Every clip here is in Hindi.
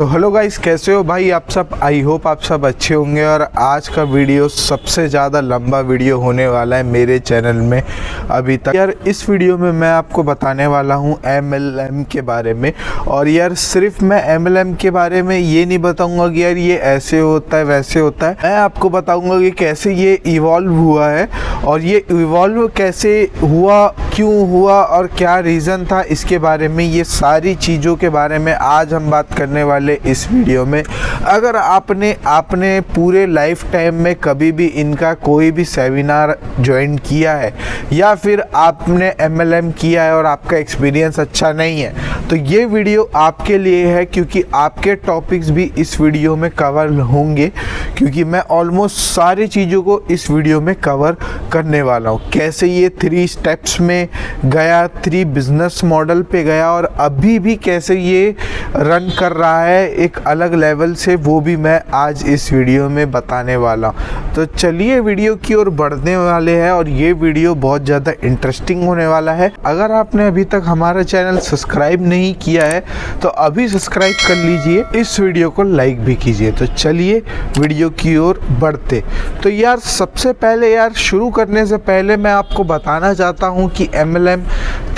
तो हेलो गाइस, कैसे हो भाई आप सब। आई होप आप सब अच्छे होंगे। और आज का वीडियो सबसे ज़्यादा लंबा वीडियो होने वाला है मेरे चैनल में अभी तक। यार इस वीडियो में मैं आपको बताने वाला हूँ MLM के बारे में। और यार सिर्फ मैं MLM के बारे में ये नहीं बताऊँगा कि यार ये ऐसे होता है वैसे होता है। मैं आपको बताऊँगा कि कैसे ये इवॉल्व हुआ है और ये इवॉल्व कैसे हुआ, क्यों हुआ और क्या रीज़न था, इसके बारे में, ये सारी चीज़ों के बारे में आज हम बात करने वाले इस वीडियो में। अगर आपने पूरे लाइफ टाइम में कभी भी इनका कोई भी सेमिनार ज्वाइन किया है या फिर आपने MLM किया है और आपका एक्सपीरियंस अच्छा नहीं है तो ये वीडियो आपके लिए है, क्योंकि आपके टॉपिक्स भी इस वीडियो में कवर होंगे। क्योंकि मैं ऑलमोस्ट सारी चीज़ों को इस वीडियो में कवर करने वाला हूँ। कैसे ये 3 स्टेप्स में गया, 3 बिजनेस मॉडल पे गया और अभी भी कैसे ये रन कर रहा है एक अलग लेवल से, वो भी मैं आज इस वीडियो में बताने वाला हूँ। तो चलिए वीडियो की ओर बढ़ने वाले हैं और ये वीडियो बहुत ज़्यादा इंटरेस्टिंग होने वाला है। अगर आपने अभी तक हमारा चैनल सब्सक्राइब नहीं किया है तो अभी सब्सक्राइब कर लीजिए, इस वीडियो को लाइक भी कीजिए। तो चलिए वीडियो की ओर बढ़ते। तो यार सबसे पहले यार शुरू करने से पहले मैं आपको बताना चाहता हूँ कि MLM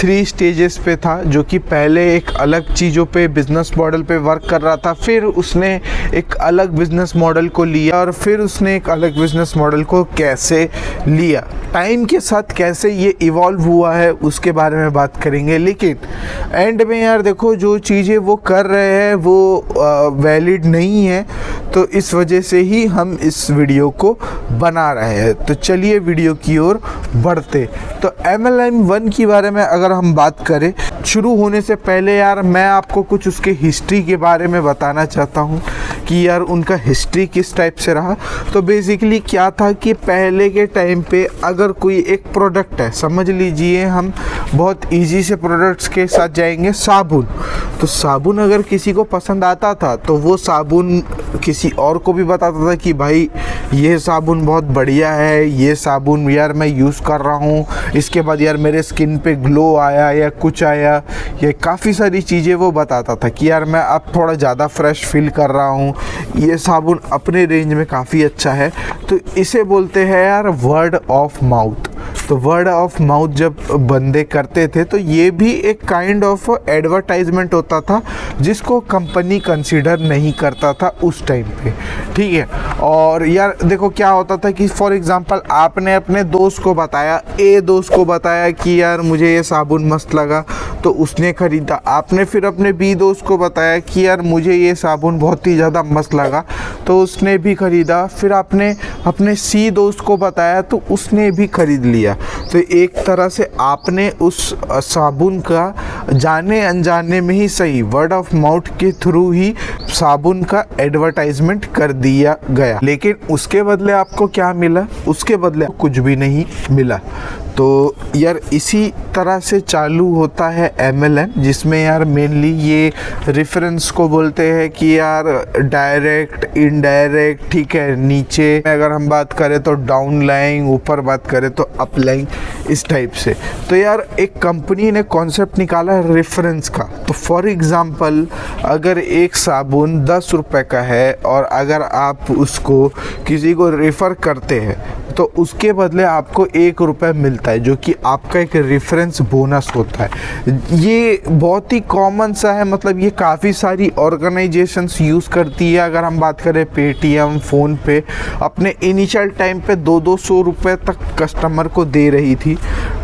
3 स्टेजेस पे था, जो कि पहले एक अलग चीज़ों पे बिजनेस मॉडल पे वर्क कर रहा था, फिर उसने एक अलग बिजनेस मॉडल को लिया और फिर उसने एक अलग बिजनेस मॉडल को कैसे लिया, टाइम के साथ कैसे ये इवॉल्व हुआ है उसके बारे में बात करेंगे। लेकिन एंड में यार देखो, जो चीज़ें वो कर रहे हैं वो वैलिड नहीं है, तो इस वजह से ही हम इस वीडियो को बना रहे हैं। तो चलिए वीडियो की ओर बढ़ते। तो MLM 1 के बारे में अगर हम बात करें, शुरू होने से पहले यार मैं आपको कुछ उसके हिस्ट्री के बारे में बताना चाहता हूँ कि यार उनका हिस्ट्री किस टाइप से रहा। तो बेसिकली क्या था कि पहले के टाइम पे अगर कोई एक प्रोडक्ट है, समझ लीजिए हम बहुत इजी से प्रोडक्ट्स के साथ जाएंगे, साबुन। तो साबुन अगर किसी को पसंद आता था तो वो साबुन किसी और को भी बताता था कि भाई ये साबुन बहुत बढ़िया है, ये साबुन यार मैं यूज़ कर रहा हूँ, इसके बाद यार मेरे स्किन पे ग्लो आया या कुछ आया, ये काफ़ी सारी चीज़ें वो बताता था कि यार मैं अब थोड़ा ज़्यादा फ्रेश फील कर रहा हूँ, ये साबुन अपने रेंज में काफ़ी अच्छा है। तो इसे बोलते हैं यार वर्ड ऑफ माउथ। तो वर्ड ऑफ माउथ जब बंदे करते थे तो ये भी एक काइंड ऑफ एडवर्टाइजमेंट होता था, जिसको कंपनी कंसीडर नहीं करता था उस टाइम पे, ठीक है। और यार देखो क्या होता था कि फॉर एग्जांपल आपने अपने दोस्त को बताया, ए दोस्त को बताया कि यार मुझे ये साबुन मस्त लगा, तो उसने ख़रीदा। आपने फिर अपने बी दोस्त को बताया कि यार मुझे ये साबुन बहुत ही ज़्यादा मस्त लगा, तो उसने भी ख़रीदा। फिर आपने अपने सी दोस्त को बताया तो उसने भी ख़रीद लिया। तो एक तरह से आपने उस साबुन का जाने अनजाने में ही सही, वर्ड ऑफ माउथ के थ्रू ही साबुन का एडवर्टाइजमेंट कर दिया गया। लेकिन उसके बदले आपको क्या मिला? उसके बदले कुछ भी नहीं मिला। तो यार इसी तरह से चालू होता है MLM, जिसमें यार मेनली ये रेफरेंस को बोलते हैं कि यार डायरेक्ट, इनडायरेक्ट, ठीक है। नीचे अगर हम बात करें तो डाउन लाइंग, ऊपर बात करें तो अप लाइंग, इस टाइप से। तो यार एक कंपनी ने कॉन्सेप्ट निकाला है रेफरेंस का। तो फॉर एग्जांपल अगर एक साबुन 10 रुपए का है और अगर आप उसको किसी को रेफ़र करते हैं तो उसके बदले आपको 1 रुपये मिलता है, जो कि आपका एक रेफरेंस बोनस होता है। ये बहुत ही कॉमन सा है, मतलब ये काफ़ी सारी ऑर्गेनाइजेशंस यूज़ करती है। अगर हम बात करें पेटीएम, फ़ोन पे, अपने इनिशियल टाइम पे 200 रुपये तक कस्टमर को दे रही थी,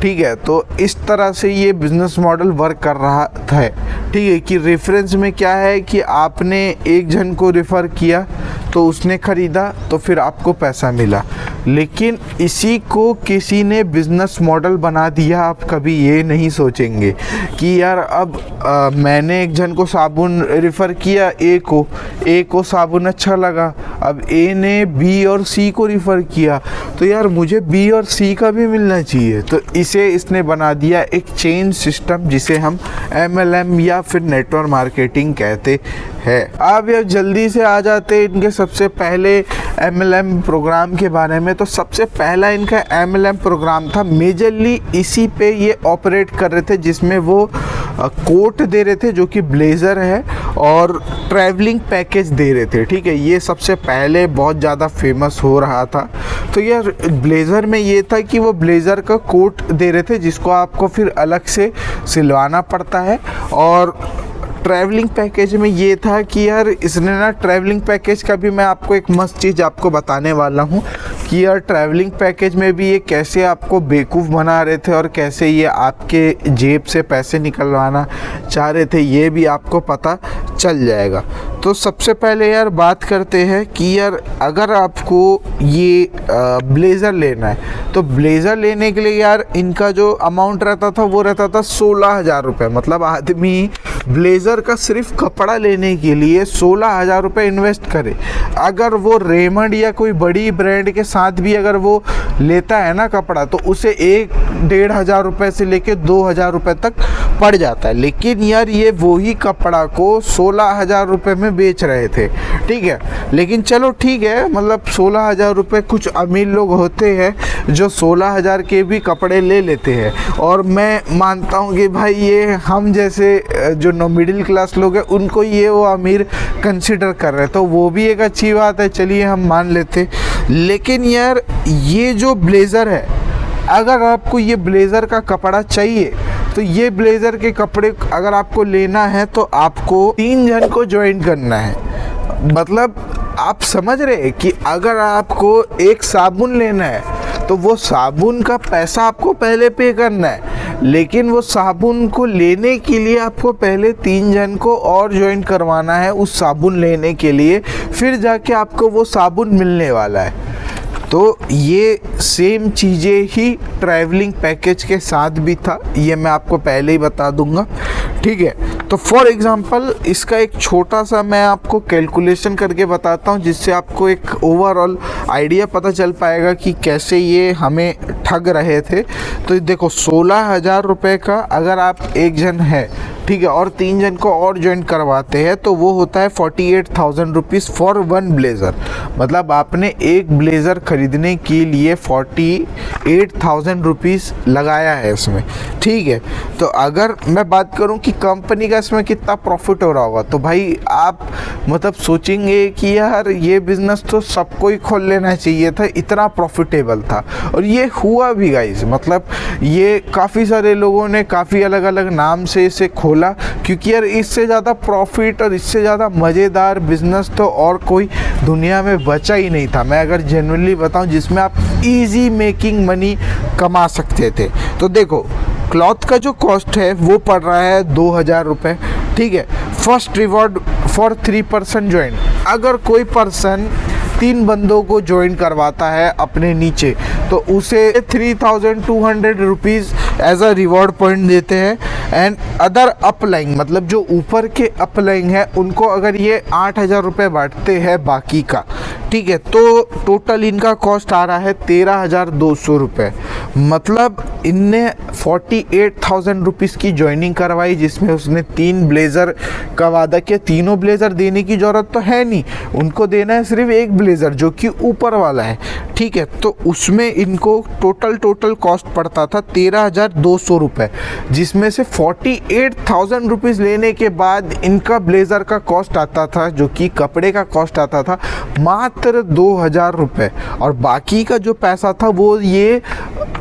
ठीक है। तो इस तरह से ये बिज़नेस मॉडल वर्क कर रहा था, ठीक है। कि रेफरेंस में क्या है कि आपने एक जन को रेफ़र किया तो उसने ख़रीदा तो फिर आपको पैसा मिला। लेकिन इसी को किसी ने बिज़नेस मॉडल बना दिया। आप कभी ये नहीं सोचेंगे कि यार अब मैंने एक जन को साबुन रेफ़र किया, ए को साबुन अच्छा लगा, अब ए ने बी और सी को रेफ़र किया, तो यार मुझे बी और सी का भी मिलना चाहिए। तो इसे इसने बना दिया एक चेन सिस्टम, जिसे हम MLM या फिर नेटवर्क मार्केटिंग कहते हैं। अब यार जल्दी से आ जाते हैं इनके सबसे पहले MLM प्रोग्राम के बारे में। तो सबसे पहला इनका MLM प्रोग्राम था, मेजरली इसी पे ये ऑपरेट कर रहे थे, जिसमें वो कोट दे रहे थे जो कि ब्लेज़र है, और ट्रैवलिंग पैकेज दे रहे थे। ठीक है, ये सबसे पहले बहुत ज़्यादा फेमस हो रहा था। तो यार ब्लेज़र में ये था कि वो ब्लेज़र का कोट दे रहे थे जिसको आपको फिर अलग से सिलवाना पड़ता है। और ट्रैवलिंग पैकेज में ये था कि यार इसने ना, ट्रैवलिंग पैकेज का भी मैं आपको एक मस्त चीज़ आपको बताने वाला हूँ कि यार ट्रैवलिंग पैकेज में भी ये कैसे आपको बेवकूफ़ बना रहे थे और कैसे ये आपके जेब से पैसे निकलवाना चाह रहे थे, ये भी आपको पता चल जाएगा। तो सबसे पहले यार बात करते हैं कि यार अगर आपको ये ब्लेज़र लेना है तो ब्लेज़र लेने के लिए यार इनका जो अमाउंट रहता था वो रहता था 16,000 रुपये। मतलब आदमी ब्लेज़र का सिर्फ कपड़ा लेने के लिए 16,000 रुपये इन्वेस्ट करे। अगर वो रेमंड या कोई बड़ी ब्रांड के साथ भी अगर वो लेता है ना कपड़ा, तो उसे 1-1,500 रुपये से लेके 2,000 रुपये तक पड़ जाता है। लेकिन यार ये वही कपड़ा को 16,000 रुपये में बेच रहे थे। ठीक है, लेकिन चलो ठीक है, मतलब 16,000 रुपये, कुछ अमीर लोग होते हैं जो 16,000 के भी कपड़े ले लेते हैं। और मैं मानता हूँ कि भाई ये हम जैसे जो मिडिल क्लास लोग हैं उनको ये वो अमीर कंसिडर कर रहे हैं, तो वो भी एक अच्छी बात है, चलिए हम मान लेते। लेकिन यार ये जो ब्लेज़र है, अगर आपको ये ब्लेज़र का कपड़ा चाहिए तो ये ब्लेज़र के कपड़े अगर आपको लेना है तो आपको 3 जन को ज्वाइन करना है। मतलब आप समझ रहे हैं कि अगर आपको एक साबुन लेना है तो वो साबुन का पैसा आपको पहले पे करना है, लेकिन वो साबुन को लेने के लिए आपको पहले 3 जन को और ज्वाइन करवाना है उस साबुन लेने के लिए, फिर जाके आपको वो साबुन मिलने वाला है। तो ये सेम चीज़ें ही ट्रैवलिंग पैकेज के साथ भी था, ये मैं आपको पहले ही बता दूंगा। ठीक है, तो फॉर एग्ज़ाम्पल इसका एक छोटा सा मैं आपको कैलकुलेशन करके बताता हूँ जिससे आपको एक ओवरऑल आइडिया पता चल पाएगा कि कैसे ये हमें ठग रहे थे। तो देखो 16,000 रुपये का अगर आप एक जन है, ठीक है, और 3 जन को और ज्वाइन करवाते हैं तो वो होता है 48,000 रुपीज़ फॉर 1 ब्लेज़र। मतलब आपने एक ब्लेज़र खरीदने के लिए 48,000 रुपीज़ लगाया है इसमें। ठीक है, तो अगर मैं बात करूं कि कंपनी का इसमें कितना प्रॉफिट हो रहा होगा, तो भाई आप मतलब सोचेंगे कि यार ये बिज़नेस तो सबको ही खोल लेना चाहिए था, इतना प्रॉफिटेबल था। और ये हुआ भी गाइस, मतलब ये काफ़ी सारे लोगों ने काफ़ी अलग अलग नाम से इसे खोला, क्योंकि यार इससे ज़्यादा प्रॉफिट और इससे ज़्यादा मज़ेदार बिज़नेस तो और कोई दुनिया में बचा ही नहीं था। मैं अगर जेन्युइनली बताऊं जिसमें आप इजी मेकिंग मनी कमा सकते थे। तो देखो क्लॉथ का जो कॉस्ट है वो पड़ रहा है 2,000 रुपये। ठीक है, फर्स्ट रिवॉर्ड फॉर 3% ज्वाइन। अगर कोई पर्सन 3 बंदों को ज्वाइन करवाता है अपने नीचे तो उसे 3,200 rupees as a reward point देते हैं। एंड अदर अपलाइंग, मतलब जो ऊपर के अपलाइंग है उनको अगर ये 8,000 रुपये बांटते हैं बाकी का, ठीक है, तो टोटल इनका कॉस्ट आ रहा है 13,200 रुपये। मतलब इनने 48,000 रुपीज़ की ज्वाइनिंग करवाई, जिसमें उसने 3 ब्लेज़र का वादा किया। तीनों ब्लेज़र देने की ज़रूरत तो है नहीं, उनको देना है सिर्फ एक ब्लेज़र जो कि ऊपर वाला है। ठीक है, तो उसमें इनको टोटल कॉस्ट पड़ता था 13,200 रुपये, जिसमें से 48,000 रुपीज़ लेने के बाद इनका ब्लेज़र का कॉस्ट आता था, जो कि कपड़े का कॉस्ट आता था मात्र 2,000 रुपये। और बाकी का जो पैसा था वो ये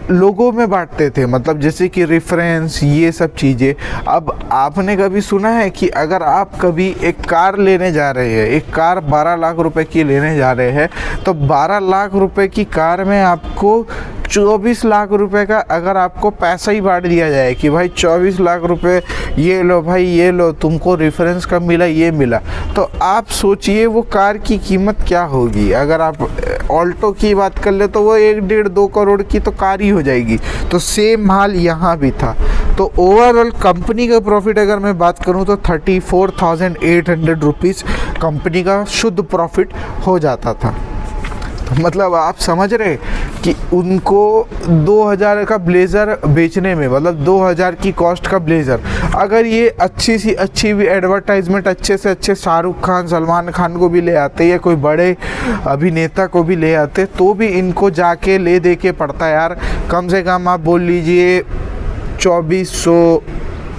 लोगों में बांटते थे, मतलब जैसे कि रेफरेंस, ये सब चीज़ें। अब आपने कभी सुना है कि अगर आप कभी एक कार लेने जा रहे हैं, एक कार 12 लाख रुपए की लेने जा रहे हैं, तो 12 लाख रुपए की कार में आपको 24 लाख रुपए का अगर आपको पैसा ही बांट दिया जाए कि भाई 24 लाख रुपए ये लो भाई, ये लो, तुमको रेफरेंस का मिला, ये मिला, तो आप सोचिए वो कार की कीमत क्या होगी। अगर आप ऑल्टो की बात कर ले तो वो 1-1.5-2 करोड़ की तो कार ही हो जाएगी। तो सेम हाल यहाँ भी था। तो ओवरऑल कंपनी का प्रॉफिट अगर मैं बात करूँ तो 34,800 रुपीज़ कंपनी का शुद्ध प्रॉफिट हो जाता था। मतलब आप समझ रहे कि उनको 2,000 का ब्लेज़र बेचने में, मतलब 2,000 की कॉस्ट का ब्लेज़र, अगर ये अच्छी सी अच्छी भी एडवर्टाइजमेंट अच्छे से अच्छे शाहरुख खान, सलमान खान को भी ले आते या कोई बड़े अभिनेता को भी ले आते, तो भी इनको जाके ले दे के पड़ता है यार, कम से कम आप बोल लीजिए 2,400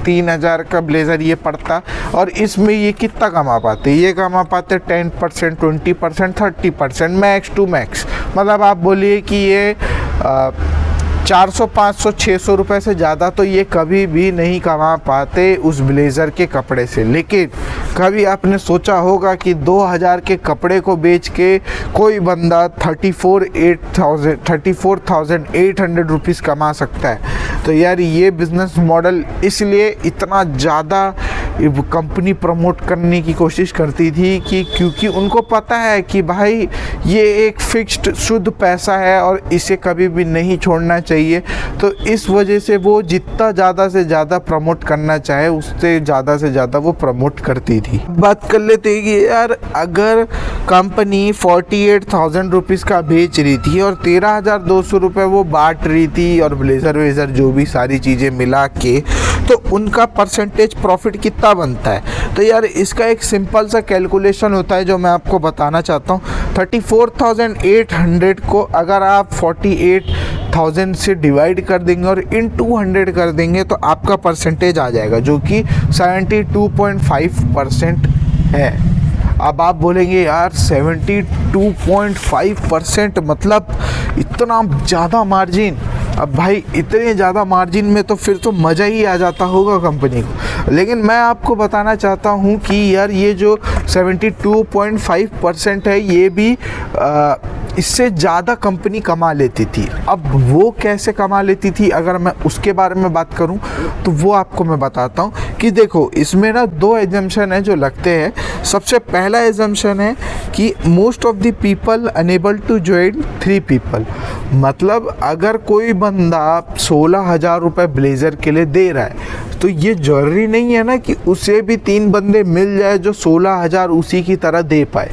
3,000 का ब्लेज़र ये पड़ता, और इसमें ये कितना कमा पाते? ये कमा पाते 10%, 20%, 30% मैक्स टू मैक्स। मतलब आप बोलिए कि ये 400, 500, 600 रुपये से ज़्यादा तो ये कभी भी नहीं कमा पाते उस ब्लेज़र के कपड़े से। लेकिन कभी आपने सोचा होगा कि 2000 के कपड़े को बेच के कोई बंदा 34,800 रुपीज़ कमा सकता है? तो यार ये बिज़नेस मॉडल इसलिए इतना ज़्यादा कंपनी प्रमोट करने की कोशिश करती थी कि क्योंकि उनको पता है कि भाई ये एक फिक्स्ड शुद्ध पैसा है और इसे कभी भी नहीं छोड़ना चाहिए। तो इस वजह से वो जितना ज़्यादा से ज़्यादा प्रमोट करना चाहे उससे ज़्यादा से ज़्यादा वो प्रमोट करती थी। बात कर लेते हैं कि यार अगर कंपनी 48,000 रुपीज़ का बेच रही थी और 13,200 रुपये वो बांट रही थी और ब्लेज़र वेज़र जो भी सारी चीज़ें मिला के, तो उनका परसेंटेज प्रॉफिट कितना बनता है? तो यार इसका एक सिंपल सा कैलकुलेशन होता है जो मैं आपको बताना चाहता हूँ। 34,800 को अगर आप 48,000 से डिवाइड कर देंगे और इन 200 कर देंगे तो आपका परसेंटेज आ जाएगा जो कि 72.5% है। अब आप बोलेंगे यार 72.5% मतलब इतना ज़्यादा मार्जिन। अब भाई इतने ज़्यादा मार्जिन में तो फिर तो मज़ा ही आ जाता होगा कंपनी को। लेकिन मैं आपको बताना चाहता हूँ कि यार ये जो 72.5% है ये भी इससे ज़्यादा कंपनी कमा लेती थी। अब वो कैसे कमा लेती थी अगर मैं उसके बारे में बात करूं तो वो आपको मैं बताता हूं कि देखो इसमें ना दो एजम्पशन है जो लगते हैं। सबसे पहला एजम्पशन है कि most of the people unable to join 3 people. मतलब अगर कोई बंदा 16,000 रुपये ब्लेज़र के लिए दे रहा है तो ये ज़रूरी नहीं है ना कि उसे भी 3 बंदे मिल जाए जो 16,000 उसी की तरह दे पाए।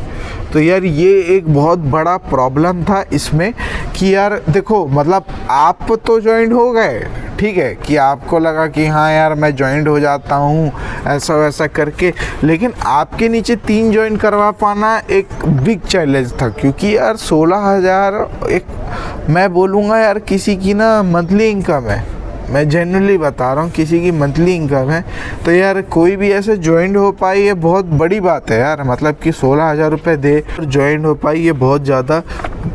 तो यार ये एक बहुत बड़ा प्रॉब्लम था इसमें कि यार देखो मतलब आप तो ज्वाइन हो गए, ठीक है कि आपको लगा कि हाँ यार मैं ज्वाइन हो जाता हूँ ऐसा वैसा करके, लेकिन आपके नीचे 3 ज्वाइन करवा पाना एक बिग चैलेंज था। क्योंकि यार 16,000 एक मैं बोलूँगा यार किसी की ना मंथली इनकम है, मैं जनरली बता रहा हूँ किसी की मंथली इनकम है। तो यार कोई भी ऐसे ज्वाइन हो पाई ये बहुत बड़ी बात है यार। मतलब कि 16,000 रुपये दे और ज्वाइन हो पाई ये बहुत ज़्यादा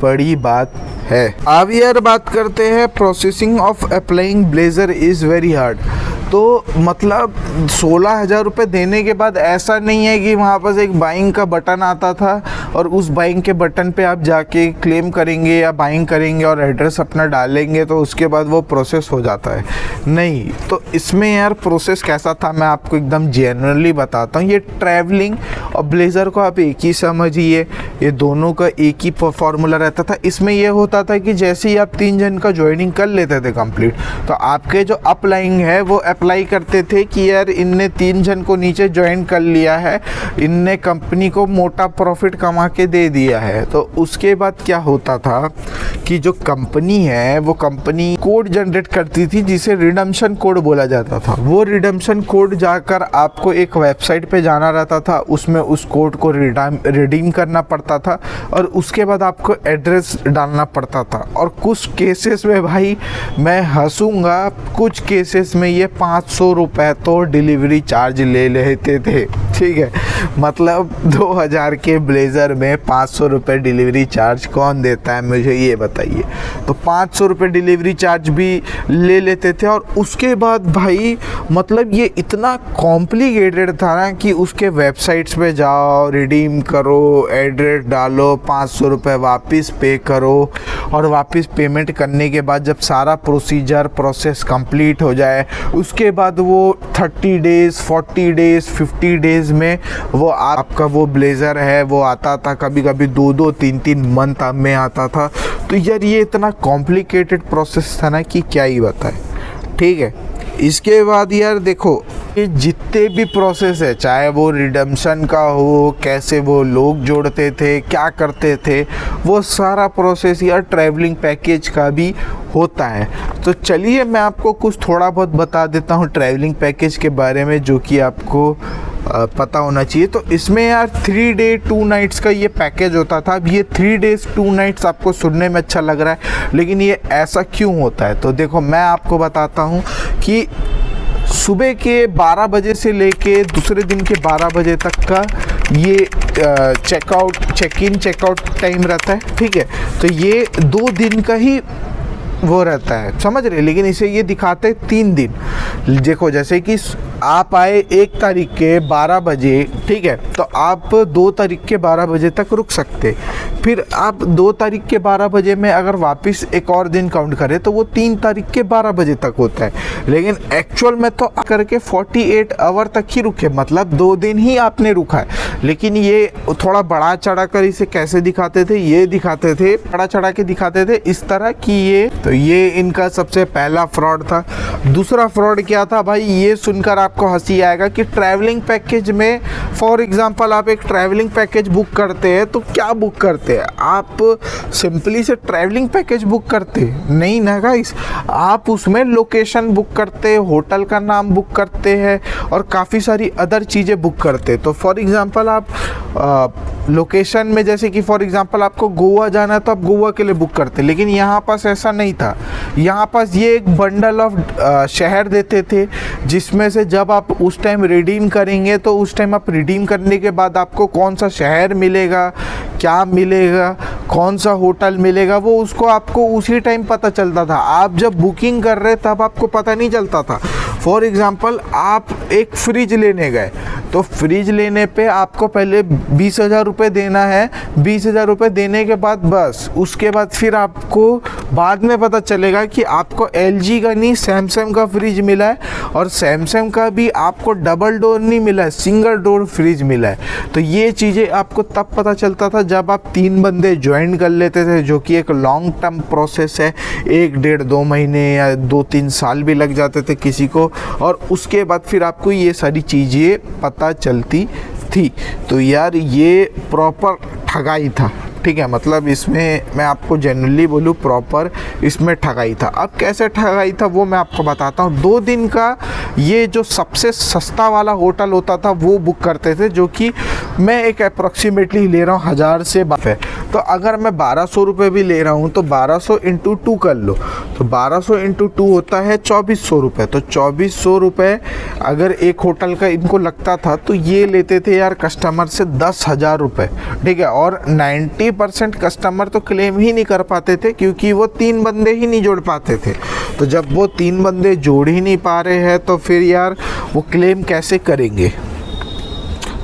बड़ी बात है। अब यार बात करते हैं processing of applying blazer is very hard. तो मतलब 16,000 रुपये देने के बाद ऐसा नहीं है कि वहाँ पर एक बाइंग का बटन आता था और उस बाइंग के बटन पे आप जाके क्लेम करेंगे या बाइंग करेंगे और एड्रेस अपना डालेंगे तो उसके बाद वो प्रोसेस हो जाता है। नहीं, तो इसमें यार प्रोसेस कैसा था मैं आपको एकदम जेन्युइनली बताता हूँ। ये ट्रैवलिंग और ब्लेज़र को आप एक ही समझिए, ये दोनों का एक ही फॉर्मूला रहता था। इसमें यह होता था कि जैसे ही आप 3 जन का ज्वाइनिंग कर लेते थे कंप्लीट, तो आपके जो अपलाइंग है वो अप्लाई करते थे कि यार इनने 3 जन को नीचे ज्वाइन कर लिया है, इनने कंपनी को मोटा प्रॉफिट कमा के दे दिया है। तो उसके बाद क्या होता था कि जो कंपनी है वो कंपनी कोड जनरेट करती थी जिसे रिडम्पशन कोड बोला जाता था। वो रिडम्पशन कोड जाकर आपको एक वेबसाइट पे जाना रहता था, उसमें उस कोड को रिडीम करना पड़ता था और उसके बाद आपको एड्रेस डालना पड़ता था। और कुछ केसेस में भाई मैं हंसूंगा, कुछ केसेस में ये 500 रुपये तो डिलीवरी चार्ज ले लेते थे, ठीक है। मतलब 2000 के ब्लेज़र में 500 रुपये डिलीवरी चार्ज कौन देता है मुझे ये बताइए। तो 500 रुपये डिलीवरी चार्ज भी ले लेते थे। और उसके बाद भाई मतलब ये इतना कॉम्प्लिकेटेड था ना कि उसके वेबसाइट्स पे जाओ, रिडीम करो, एड्रेस डालो, 500 रुपये वापस पे करो और वापस पेमेंट करने के बाद जब सारा प्रोसेस कंप्लीट हो जाए उसके बाद वो 30 डेज़, 40 डेज़, 50 डेज़ में वो आपका वो ब्लेज़र है वो आता था। कभी कभी 2-2, 3-3 मंथ में आता था। तो यार ये इतना कॉम्प्लिकेटेड प्रोसेस था ना कि क्या ही बताएं, ठीक है। इसके बाद यार देखो ये जितने भी प्रोसेस है, चाहे वो रिडम्पशन का हो, कैसे वो लोग जोड़ते थे, क्या करते थे, वो सारा प्रोसेस यार ट्रैवलिंग पैकेज का भी होता है। तो चलिए मैं आपको कुछ थोड़ा बहुत बता देता हूँ ट्रैवलिंग पैकेज के बारे में जो कि आपको पता होना चाहिए। तो इसमें यार 3 डे 2 नाइट्स का ये पैकेज होता था। अब ये 3 डेज़ 2 नाइट्स आपको सुनने में अच्छा लग रहा है, लेकिन ये ऐसा क्यों होता है? तो देखो मैं आपको बताता हूँ कि सुबह के 12 बजे से लेके दूसरे दिन के 12 बजे तक का ये चेक इन चेकआउट टाइम रहता है, ठीक है। तो ये 2 दिन का ही वो रहता है, समझ रहे। लेकिन इसे ये दिखाते 3 दिन। देखो जैसे कि आप आए 1 तारीख के 12 बजे, ठीक है, तो आप 2 तारीख के 12 बजे तक रुक सकते। फिर आप 2 तारीख के 12 बजे में अगर वापस एक और दिन काउंट करें तो वो 3 तारीख के 12 बजे तक होता है। लेकिन एक्चुअल में तो करके 48 आवर तक ही रुके, मतलब 2 दिन ही आपने रुका है। लेकिन ये थोड़ा बढ़ा चढ़ा कर इसे कैसे दिखाते थे, ये दिखाते थे, बढ़ा चढ़ा के दिखाते थे इस तरह कि ये, तो ये इनका सबसे पहला फ्रॉड था। दूसरा फ्रॉड क्या था भाई, ये सुनकर आपको हंसी आएगा कि ट्रैवलिंग पैकेज में, फॉर एग्जांपल आप एक ट्रैवलिंग पैकेज बुक करते हैं तो क्या बुक करते हैं आप, सिंपली से ट्रैवलिंग पैकेज बुक करते नहीं ना गाइस, आप उसमें लोकेशन बुक करते, होटल का नाम बुक करते हैं और काफ़ी सारी अदर चीज़ें बुक करते। तो फॉर एग्जांपल आप लोकेशन में, जैसे कि फॉर एग्जांपल आपको गोवा जाना है तो आप गोवा के लिए बुक करते, लेकिन यहाँ पास ऐसा नहीं था। यहाँ पास ये एक बंडल ऑफ शहर देते थे, जिसमें से जब आप उस टाइम रिडीम करेंगे तो उस टाइम आप रिडीम करने के बाद आपको कौन सा शहर मिलेगा, क्या मिलेगा, कौन सा होटल मिलेगा, वो उसको आपको उसी टाइम पता चलता था। आप जब बुकिंग कर रहे तब आपको पता नहीं चलता था। फॉर एग्जांपल आप एक फ्रिज लेने गए, तो फ्रिज लेने पे आपको पहले 20,000 रुपये देना है। 20,000 रुपये देने के बाद बस उसके बाद फिर आपको बाद में पता चलेगा कि आपको LG का नहीं सैमसंग का फ्रिज मिला है, और सैमसंग का भी आपको डबल डोर नहीं मिला है, सिंगल डोर फ्रिज मिला है। तो ये चीज़ें आपको तब पता चलता था जब आप 3 बंदे ज्वाइन कर लेते थे, जो कि एक लॉन्ग टर्म प्रोसेस है, 1 डेढ़ 2 महीने या 2-3 साल भी लग जाते थे किसी को, और उसके बाद फिर आपको ये सारी चीज़ें पता चलती थी। तो यार ये प्रॉपर ठगाई था, ठीक है, मतलब इसमें मैं आपको जनरली बोलूँ प्रॉपर इसमें ठगाई था। अब कैसे ठगाई था वो मैं आपको बताता हूँ। 2 दिन का ये जो सबसे सस्ता वाला होटल होता था वो बुक करते थे, जो कि मैं एक अप्रॉक्सीमेटली ले रहा हूँ 1000 से है। तो अगर मैं 1200 रुपये भी ले रहा हूँ तो 1200 × 2 कर लो, तो 1200 × 2 होता है 2400 रुपये। तो 2400 रुपये अगर एक होटल का इनको लगता था तो ये लेते थे यार कस्टमर से 10,000 रुपये, ठीक है। और 90% कस्टमर तो क्लेम ही नहीं कर पाते थे, क्योंकि वो 3 बंदे ही नहीं जोड़ पाते थे। तो जब वो 3 बंदे जोड़ ही नहीं पा रहे हैं तो फिर यार वो क्लेम कैसे करेंगे।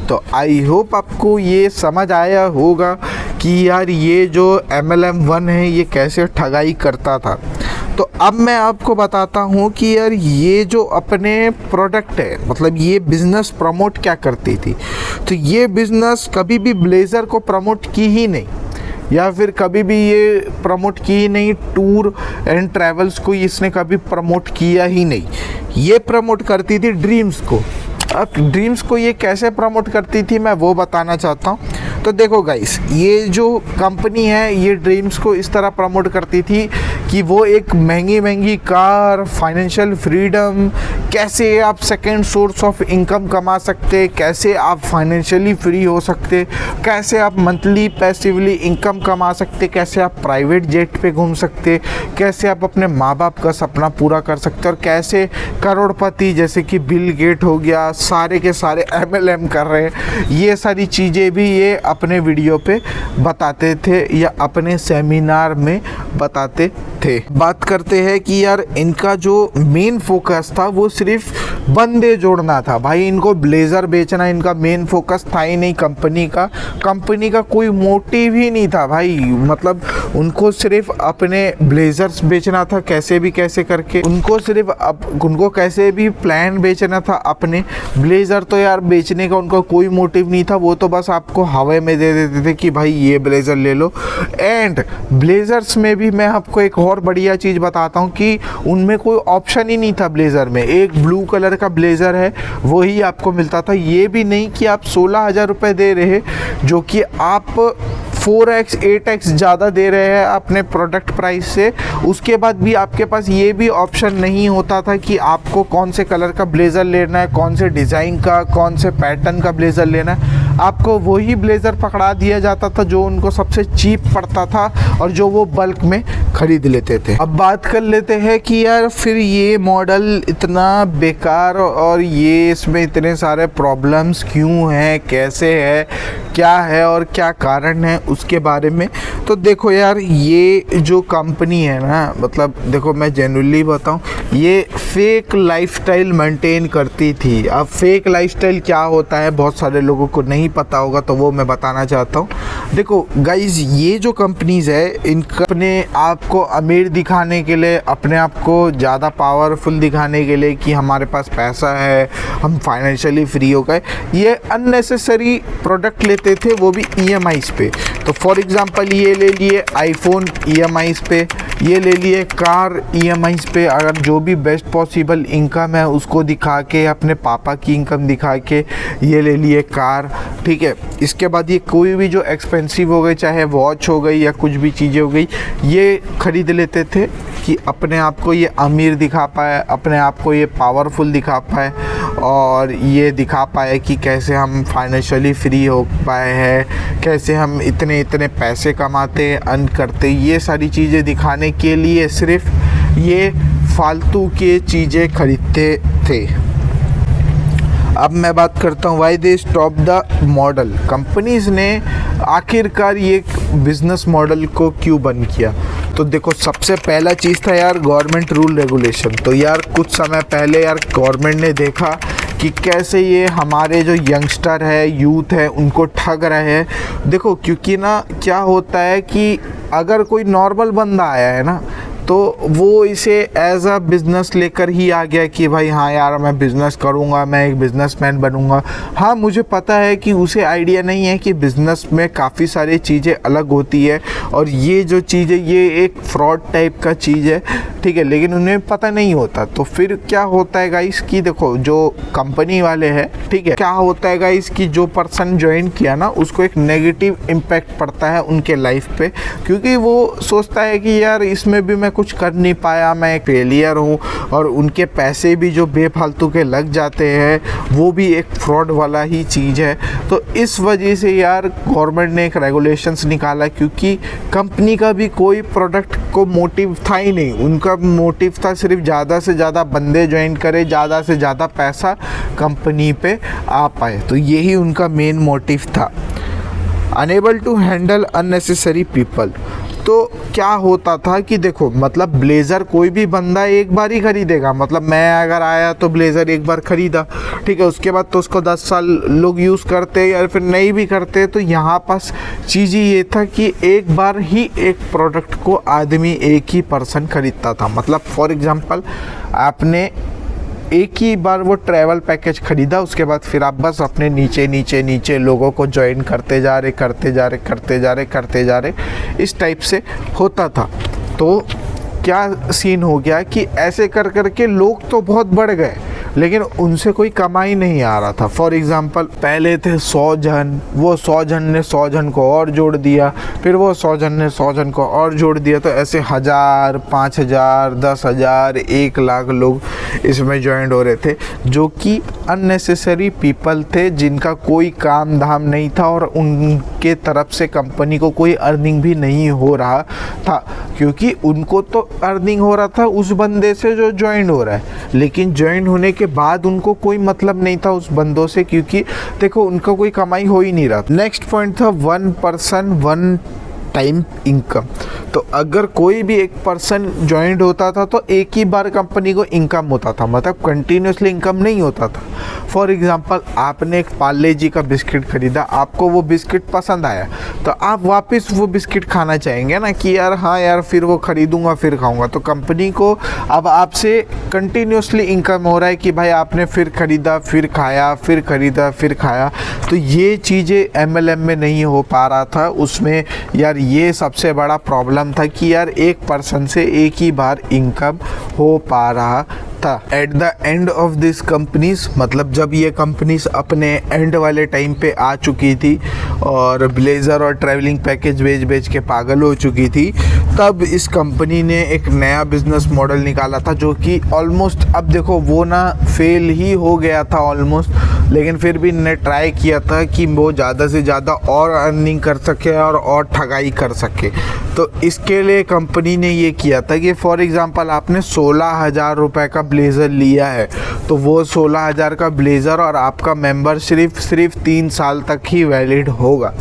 तो आई होप आपको ये समझ आया होगा कि यार ये जो MLM1 है ये कैसे ठगाई करता था। तो अब मैं आपको बताता हूँ कि यार ये जो अपने प्रोडक्ट है, मतलब ये बिज़नेस प्रमोट क्या करती थी। तो ये बिज़नेस कभी भी ब्लेज़र को प्रमोट की ही नहीं, या फिर कभी भी ये प्रमोट की ही नहीं, टूर एंड ट्रैवल्स को इसने कभी प्रमोट किया ही नहीं। ये प्रमोट करती थी ड्रीम्स को। अब ड्रीम्स को ये कैसे प्रमोट करती थी मैं वो बताना चाहता हूँ। तो देखो गाइस, ये जो कंपनी है ये ड्रीम्स को इस तरह प्रमोट करती थी कि वो एक महंगी महंगी कार, फाइनेंशियल फ्रीडम, कैसे आप सेकेंड सोर्स ऑफ इनकम कमा सकते, कैसे आप फाइनेंशियली फ्री हो सकते, कैसे आप मंथली पैसिवली इनकम कमा सकते, कैसे आप प्राइवेट जेट पे घूम सकते, कैसे आप अपने माँ बाप का सपना पूरा कर सकते, और कैसे करोड़पति जैसे कि बिल गेट हो गया सारे के सारे MLM कर रहे हैं। ये सारी चीज़ें भी ये अपने वीडियो पे बताते थे या अपने सेमिनार में बताते थे। बात करते हैं कि यार इनका जो मेन फोकस था वो सिर्फ बंदे जोड़ना था। भाई इनको ब्लेज़र बेचना इनका मेन फोकस था ही नहीं। कंपनी का कोई मोटिव ही नहीं था भाई, मतलब उनको सिर्फ अपने ब्लेज़र्स बेचना था कैसे भी कैसे करके, उनको कैसे भी प्लान बेचना था अपने। ब्लेज़र तो यार बेचने का उनका कोई मोटिव नहीं था, वो तो बस आपको हवा में दे देते थे कि भाई ये ब्लेज़र ले लो। एंड ब्लेज़र्स में भी मैं आपको एक और बढ़िया चीज़ बताता हूँ कि उनमें कोई ऑप्शन ही नहीं था ब्लेज़र में। एक ब्लू कलर का ब्लेज़र है वही आपको मिलता था। ये भी नहीं कि आप 16,000 रुपये दे रहे, जो कि आप 4x 8x ज़्यादा दे रहे हैं अपने प्रोडक्ट प्राइस से। उसके बाद भी आपके पास ये भी ऑप्शन नहीं होता था कि आपको कौन से कलर का ब्लेज़र लेना है, कौन से डिज़ाइन का, कौन से पैटर्न का ब्लेज़र लेना है। आपको वही ब्लेज़र पकड़ा दिया जाता था जो उनको सबसे चीप पड़ता था और जो वो बल्क में ख़रीद लेते थे। अब बात कर लेते हैं कि यार फिर ये मॉडल इतना बेकार और ये इसमें इतने सारे प्रॉब्लम्स क्यों हैं, कैसे है, क्या है और क्या कारण है उसके बारे में। तो देखो यार, ये जो कंपनी है ना, मतलब देखो मैं जेन्युइनली बताऊं, ये फेक लाइफस्टाइल मेंटेन करती थी। अब फेक लाइफस्टाइल क्या होता है बहुत सारे लोगों को नहीं पता होगा, तो वो मैं बताना चाहता हूँ। देखो गाइज, ये जो कंपनीज़ है इनका अपने आप को अमीर दिखाने के लिए, अपने आप को ज़्यादा पावरफुल दिखाने के लिए कि हमारे पास पैसा है, हम फाइनेंशियली फ्री हो गए, ये अननेसेसरी प्रोडक्ट लेते थे, वो भी EMIs पे। तो फॉर एग्ज़ाम्पल ये ले लिए आईफोन EMIs पे, ये ले लिए कार EMIs पे। अगर जो भी बेस्ट पॉसिबल इनकम है उसको दिखा के, अपने पापा की इनकम दिखा के ये ले लिए कार, ठीक है। इसके बाद ये कोई भी जो एक्सपेंसिव हो गई, चाहे वॉच हो गई या कुछ भी चीज़ें हो गई, ये ख़रीद लेते थे कि अपने आप को ये अमीर दिखा पाए, अपने आप को ये पावरफुल दिखा पाए और ये दिखा पाए कि कैसे हम फाइनेंशियली फ्री हो पाए हैं, कैसे हम इतने इतने पैसे कमाते, अर्न करते। ये सारी चीज़ें दिखाने के लिए सिर्फ ये फालतू के चीज़ें खरीदते थे। अब मैं बात करता हूँ why they stop the model. Companies ने आखिरकार ये बिज़नेस मॉडल को क्यों बंद किया? तो देखो, सबसे पहला चीज़ था यार गवर्नमेंट रूल रेगुलेशन। तो यार कुछ समय पहले यार गवर्नमेंट ने देखा कि कैसे ये हमारे जो यंगस्टर है, यूथ है, उनको ठग रहे हैं। देखो, क्योंकि ना क्या होता है कि अगर कोई नॉर्मल बंदा आया है ना, तो वो इसे एज अ बिज़नेस लेकर ही आ गया कि भाई हाँ यार मैं बिज़नेस करूँगा, मैं एक बिज़नेसमैन बनूँगा। हाँ, मुझे पता है कि उसे आइडिया नहीं है कि बिज़नेस में काफ़ी सारी चीज़ें अलग होती है और ये जो चीज़ है ये एक फ्रॉड टाइप का चीज़ है, ठीक है, लेकिन उन्हें पता नहीं होता। तो फिर क्या होता है गाइस कि देखो, जो कंपनी वाले हैं, ठीक है, क्या होता है गाइस कि जो पर्सन ज्वाइन किया ना, उसको एक नेगेटिव इम्पैक्ट पड़ता है उनके लाइफ पे, क्योंकि वो सोचता है कि यार इसमें भी मैं कुछ कर नहीं पाया, मैं एक फेलियर हूँ, और उनके पैसे भी जो बेफालतू के लग जाते हैं वो भी एक फ्रॉड वाला ही चीज़ है। तो इस वजह से यार गवर्नमेंट ने एक रेगुलेशंस निकाला, क्योंकि कंपनी का भी कोई प्रोडक्ट को मोटिव था ही नहीं। उनका मोटिव था सिर्फ ज़्यादा से ज़्यादा बंदे ज्वाइन करे, ज़्यादा से ज़्यादा पैसा कंपनी पे आ पाए। तो यही उनका मेन मोटिव था। Unable to handle unnecessary people. तो क्या होता था कि देखो, मतलब ब्लेज़र कोई भी बंदा एक बार ही खरीदेगा। मतलब मैं अगर आया तो ब्लेज़र एक बार ख़रीदा, ठीक है, उसके बाद तो उसको 10 साल लोग यूज़ करते या फिर नहीं भी करते। तो यहाँ पास चीज़ ये था कि एक बार ही एक प्रोडक्ट को आदमी, एक ही पर्सन ख़रीदता था। मतलब फॉर एग्ज़ाम्पल, आपने एक ही बार वो ट्रैवल पैकेज ख़रीदा, उसके बाद फिर आप बस अपने नीचे नीचे नीचे लोगों को ज्वाइन करते जा रहे, इस टाइप से होता था। तो क्या सीन हो गया कि ऐसे कर कर के लोग तो बहुत बढ़ गए, लेकिन उनसे कोई कमाई नहीं आ रहा था। फॉर एग्ज़ाम्पल, पहले थे 100 जन, वो 100 जन ने 100 जन को और जोड़ दिया, फिर वो 100 जन ने 100 जन को और जोड़ दिया। तो ऐसे 1000, 5000, 10,000, 1 लाख लोग इसमें ज्वाइन हो रहे थे, जो कि अननेसेसरी पीपल थे, जिनका कोई काम धाम नहीं था और उनके तरफ से कंपनी को कोई अर्निंग भी नहीं हो रहा था, क्योंकि उनको तो अर्निंग हो रहा था उस बंदे से जो ज्वाइन हो रहा है, लेकिन ज्वाइन होने के बाद उनको कोई मतलब नहीं था उस बंदों से, क्योंकि देखो उनका कोई कमाई हो ही नहीं रहा। नेक्स्ट पॉइंट था 1 पर्सन 1 टाइम इनकम। तो अगर कोई भी एक पर्सन ज्वाइंट होता था तो एक ही बार कंपनी को इनकम होता था, मतलब कंटिन्यूसली इनकम नहीं होता था। फॉर एग्जांपल, आपने एक पार्ले जी का बिस्किट खरीदा, आपको वो बिस्किट पसंद आया, तो आप वापस वो बिस्किट खाना चाहेंगे ना कि यार हाँ यार फिर वो खरीदूंगा, फिर खाऊंगा। तो कंपनी को अब आपसे कंटिन्यूसली इनकम हो रहा है कि भाई आपने फिर खरीदा, फिर खाया, फिर खरीदा, फिर खाया। तो ये चीज़ें MLM में नहीं हो पा रहा था। उसमें यार ये सबसे बड़ा प्रॉब्लम था कि यार एक पर्सन से एक ही बार इनकम हो पा रहा था। At the end of this companies, मतलब जब ये कंपनीज अपने एंड वाले टाइम पे आ चुकी थी और ब्लेज़र और ट्रैवलिंग पैकेज बेच के पागल हो चुकी थी, तब इस कंपनी ने एक नया बिजनेस मॉडल निकाला था जो कि ऑलमोस्ट, अब देखो वो ना फेल ही हो गया था ऑलमोस्ट, लेकिन फिर भी इन्होंने ट्राई किया था कि वो ज़्यादा से ज़्यादा और अर्निंग कर सके और ठगाई कर सके। तो इसके लिए कंपनी ने ये किया था कि फॉर एग्ज़ाम्पल आपने 16,000 रुपये का ब्लेज़र लिया है, तो वो 16,000 का ब्लेज़र और आपका मेंबरशिप सिर्फ 3 साल तक ही वैलिड होगा।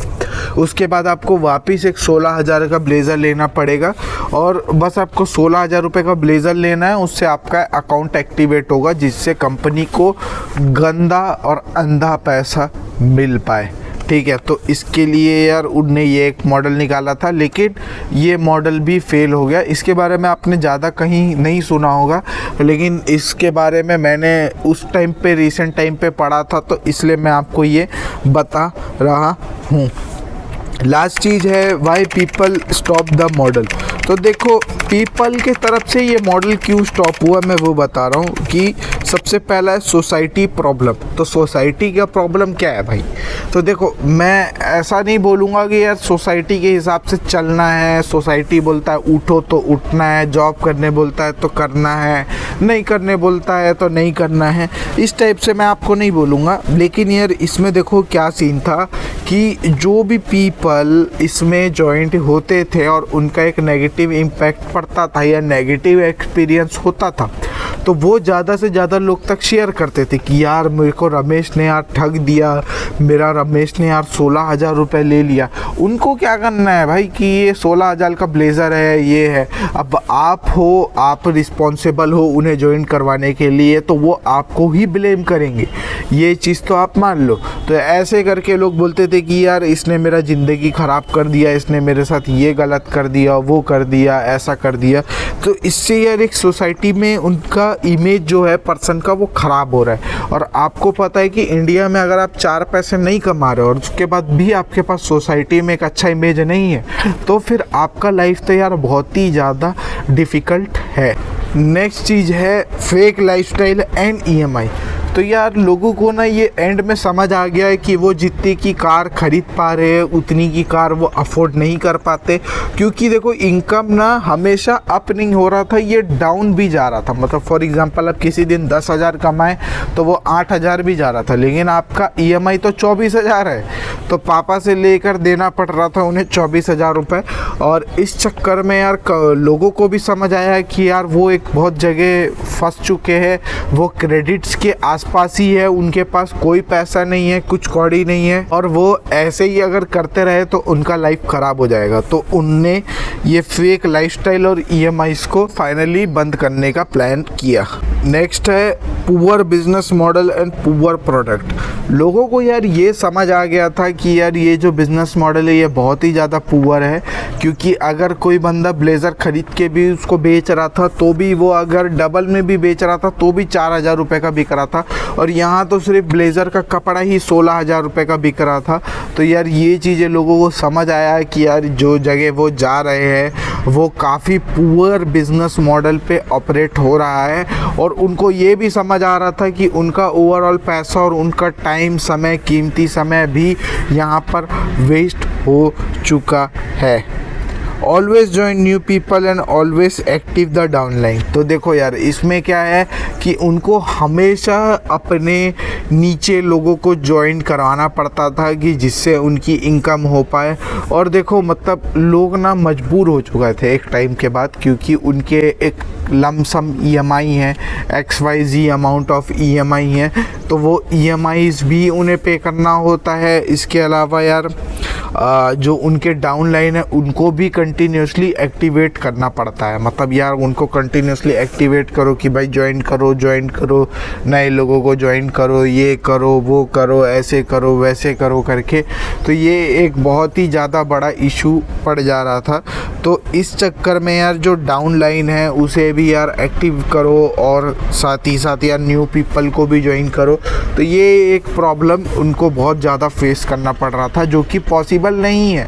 उसके बाद आपको वापस एक 16,000 का ब्लेज़र लेना पड़ेगा और बस आपको 16,000 रुपये का ब्लेज़र लेना है, उससे आपका अकाउंट एक्टिवेट होगा, जिससे कंपनी को गंदा और अंधा पैसा मिल पाए। ठीक है, तो इसके लिए यार उनने ये एक मॉडल निकाला था, लेकिन ये मॉडल भी फेल हो गया। इसके बारे में आपने ज़्यादा कहीं नहीं सुना होगा, लेकिन इसके बारे में मैंने उस टाइम पे रिसेंट टाइम पे पढ़ा था, तो इसलिए मैं आपको ये बता रहा हूँ। लास्ट चीज़ है why people stop the model. तो देखो पीपल के तरफ से ये मॉडल क्यों स्टॉप हुआ, मैं वो बता रहा हूँ कि सबसे पहला है सोसाइटी प्रॉब्लम। तो सोसाइटी का प्रॉब्लम क्या है भाई? तो देखो मैं ऐसा नहीं बोलूँगा कि यार सोसाइटी के हिसाब से चलना है, सोसाइटी बोलता है उठो तो उठना है, जॉब करने बोलता है तो करना है, नहीं करने बोलता है तो नहीं करना है, इस टाइप से मैं आपको नहीं बोलूँगा। लेकिन यार इसमें देखो क्या सीन था कि जो भी पीपल इसमें जॉइंट होते थे और उनका एक नेगेटिव इम्पैक्ट पड़ता था या नेगेटिव एक्सपीरियंस होता था, तो वो ज़्यादा से ज़्यादा लोग तक शेयर करते थे कि यार मेरे को रमेश ने यार ठग दिया, मेरा रमेश ने यार 16,000 रुपये ले लिया। उनको क्या करना है भाई कि ये 16,000 का ब्लेज़र है, ये है, अब आप हो, आप रिस्पॉन्सिबल हो उन्हें ज्वाइन करवाने के लिए, तो वो आपको ही ब्लेम करेंगे, ये चीज़ तो आप मान लो। तो ऐसे करके लोग बोलते थे कि यार इसने मेरा ज़िंदगी ख़राब कर दिया, इसने मेरे साथ ये गलत कर दिया, वो कर दिया, ऐसा कर दिया। तो इससे यार एक सोसाइटी में उनका इमेज जो है पर्सन का वो ख़राब हो रहा है। और आपको पता है कि इंडिया में अगर आप 4 पैसे नहीं कमा रहे हो और उसके बाद भी आपके पास सोसाइटी में एक अच्छा इमेज नहीं है, तो फिर आपका लाइफ तो यार बहुत ही ज़्यादा डिफ़िकल्ट है। नेक्स्ट चीज़ है फेक लाइफस्टाइल एंड EMI। तो यार लोगों को ना ये एंड में समझ आ गया है कि वो जितनी की कार खरीद पा रहे हैं उतनी की कार वो अफोर्ड नहीं कर पाते, क्योंकि देखो इनकम ना हमेशा अप नहीं हो रहा था, ये डाउन भी जा रहा था। मतलब फॉर एग्जांपल आप किसी दिन 10,000 कमाए तो वो 8,000 भी जा रहा था, लेकिन आपका EMI तो 24,000 है, तो पापा से लेकर देना पड़ रहा था उन्हें 24,000 रुपये। और इस चक्कर में यार लोगों को भी समझ आया है कि यार वो एक बहुत जगह फंस चुके हैं, वो क्रेडिट्स के पास ही है, उनके पास कोई पैसा नहीं है, कुछ कौड़ी नहीं है, और वो ऐसे ही अगर करते रहे तो उनका लाइफ ख़राब हो जाएगा। तो उनने ये फेक लाइफस्टाइल और EMIs को फाइनली बंद करने का प्लान किया। नेक्स्ट है poor business model and poor product. लोगों को यार ये समझ आ गया था कि यार ये जो बिज़नेस मॉडल है ये बहुत ही ज़्यादा पुअर है, क्योंकि अगर कोई बंदा ब्लेज़र ख़रीद के भी उसको बेच रहा था तो भी वो अगर डबल में भी बेच रहा था तो भी 4,000 रुपये का बिक रहा था, और यहाँ तो सिर्फ ब्लेज़र का कपड़ा ही 16,000 रुपये का बिक रहा था। तो यार ये चीज़ें लोगों को समझ आया है कि यार जो जगह वो जा रहे हैं वो काफ़ी पुअर बिजनेस मॉडल पे ऑपरेट हो रहा है, और उनको ये भी समझ आ रहा था कि उनका ओवरऑल पैसा और उनका टाइम, समय, कीमती समय भी यहाँ पर वेस्ट हो चुका है। Always join new people and always active the downline. तो देखो यार इसमें क्या है कि उनको हमेशा अपने नीचे लोगों को ज्वाइन करवाना पड़ता था कि जिससे उनकी इनकम हो पाए। और देखो मतलब लोग ना मजबूर हो चुके थे एक टाइम के बाद, क्योंकि उनके एक लमसम EMI है, XYZ अमाउंट ऑफ EMI है, तो वो EMIs भी उन्हें पे करना होता है। इसके अलावा यार जो उनके डाउनलाइन है उनको भी कंटिन्यूसली एक्टिवेट करना पड़ता है। मतलब यार उनको कंटिन्यूसली एक्टिवेट करो कि भाई ज्वाइन करो, नए लोगों को ज्वाइन करो, ये करो, वो करो, ऐसे करो, वैसे करो करके। तो ये एक बहुत ही ज़्यादा बड़ा इशू पड़ जा रहा था। तो इस चक्कर में यार जो डाउनलाइन है उसे भी यार एक्टिव करो और साथ ही साथ यार न्यू पीपल को भी ज्वाइन करो। तो ये एक प्रॉब्लम उनको बहुत ज़्यादा फेस करना पड़ रहा था, जो कि पॉसिबल नहीं है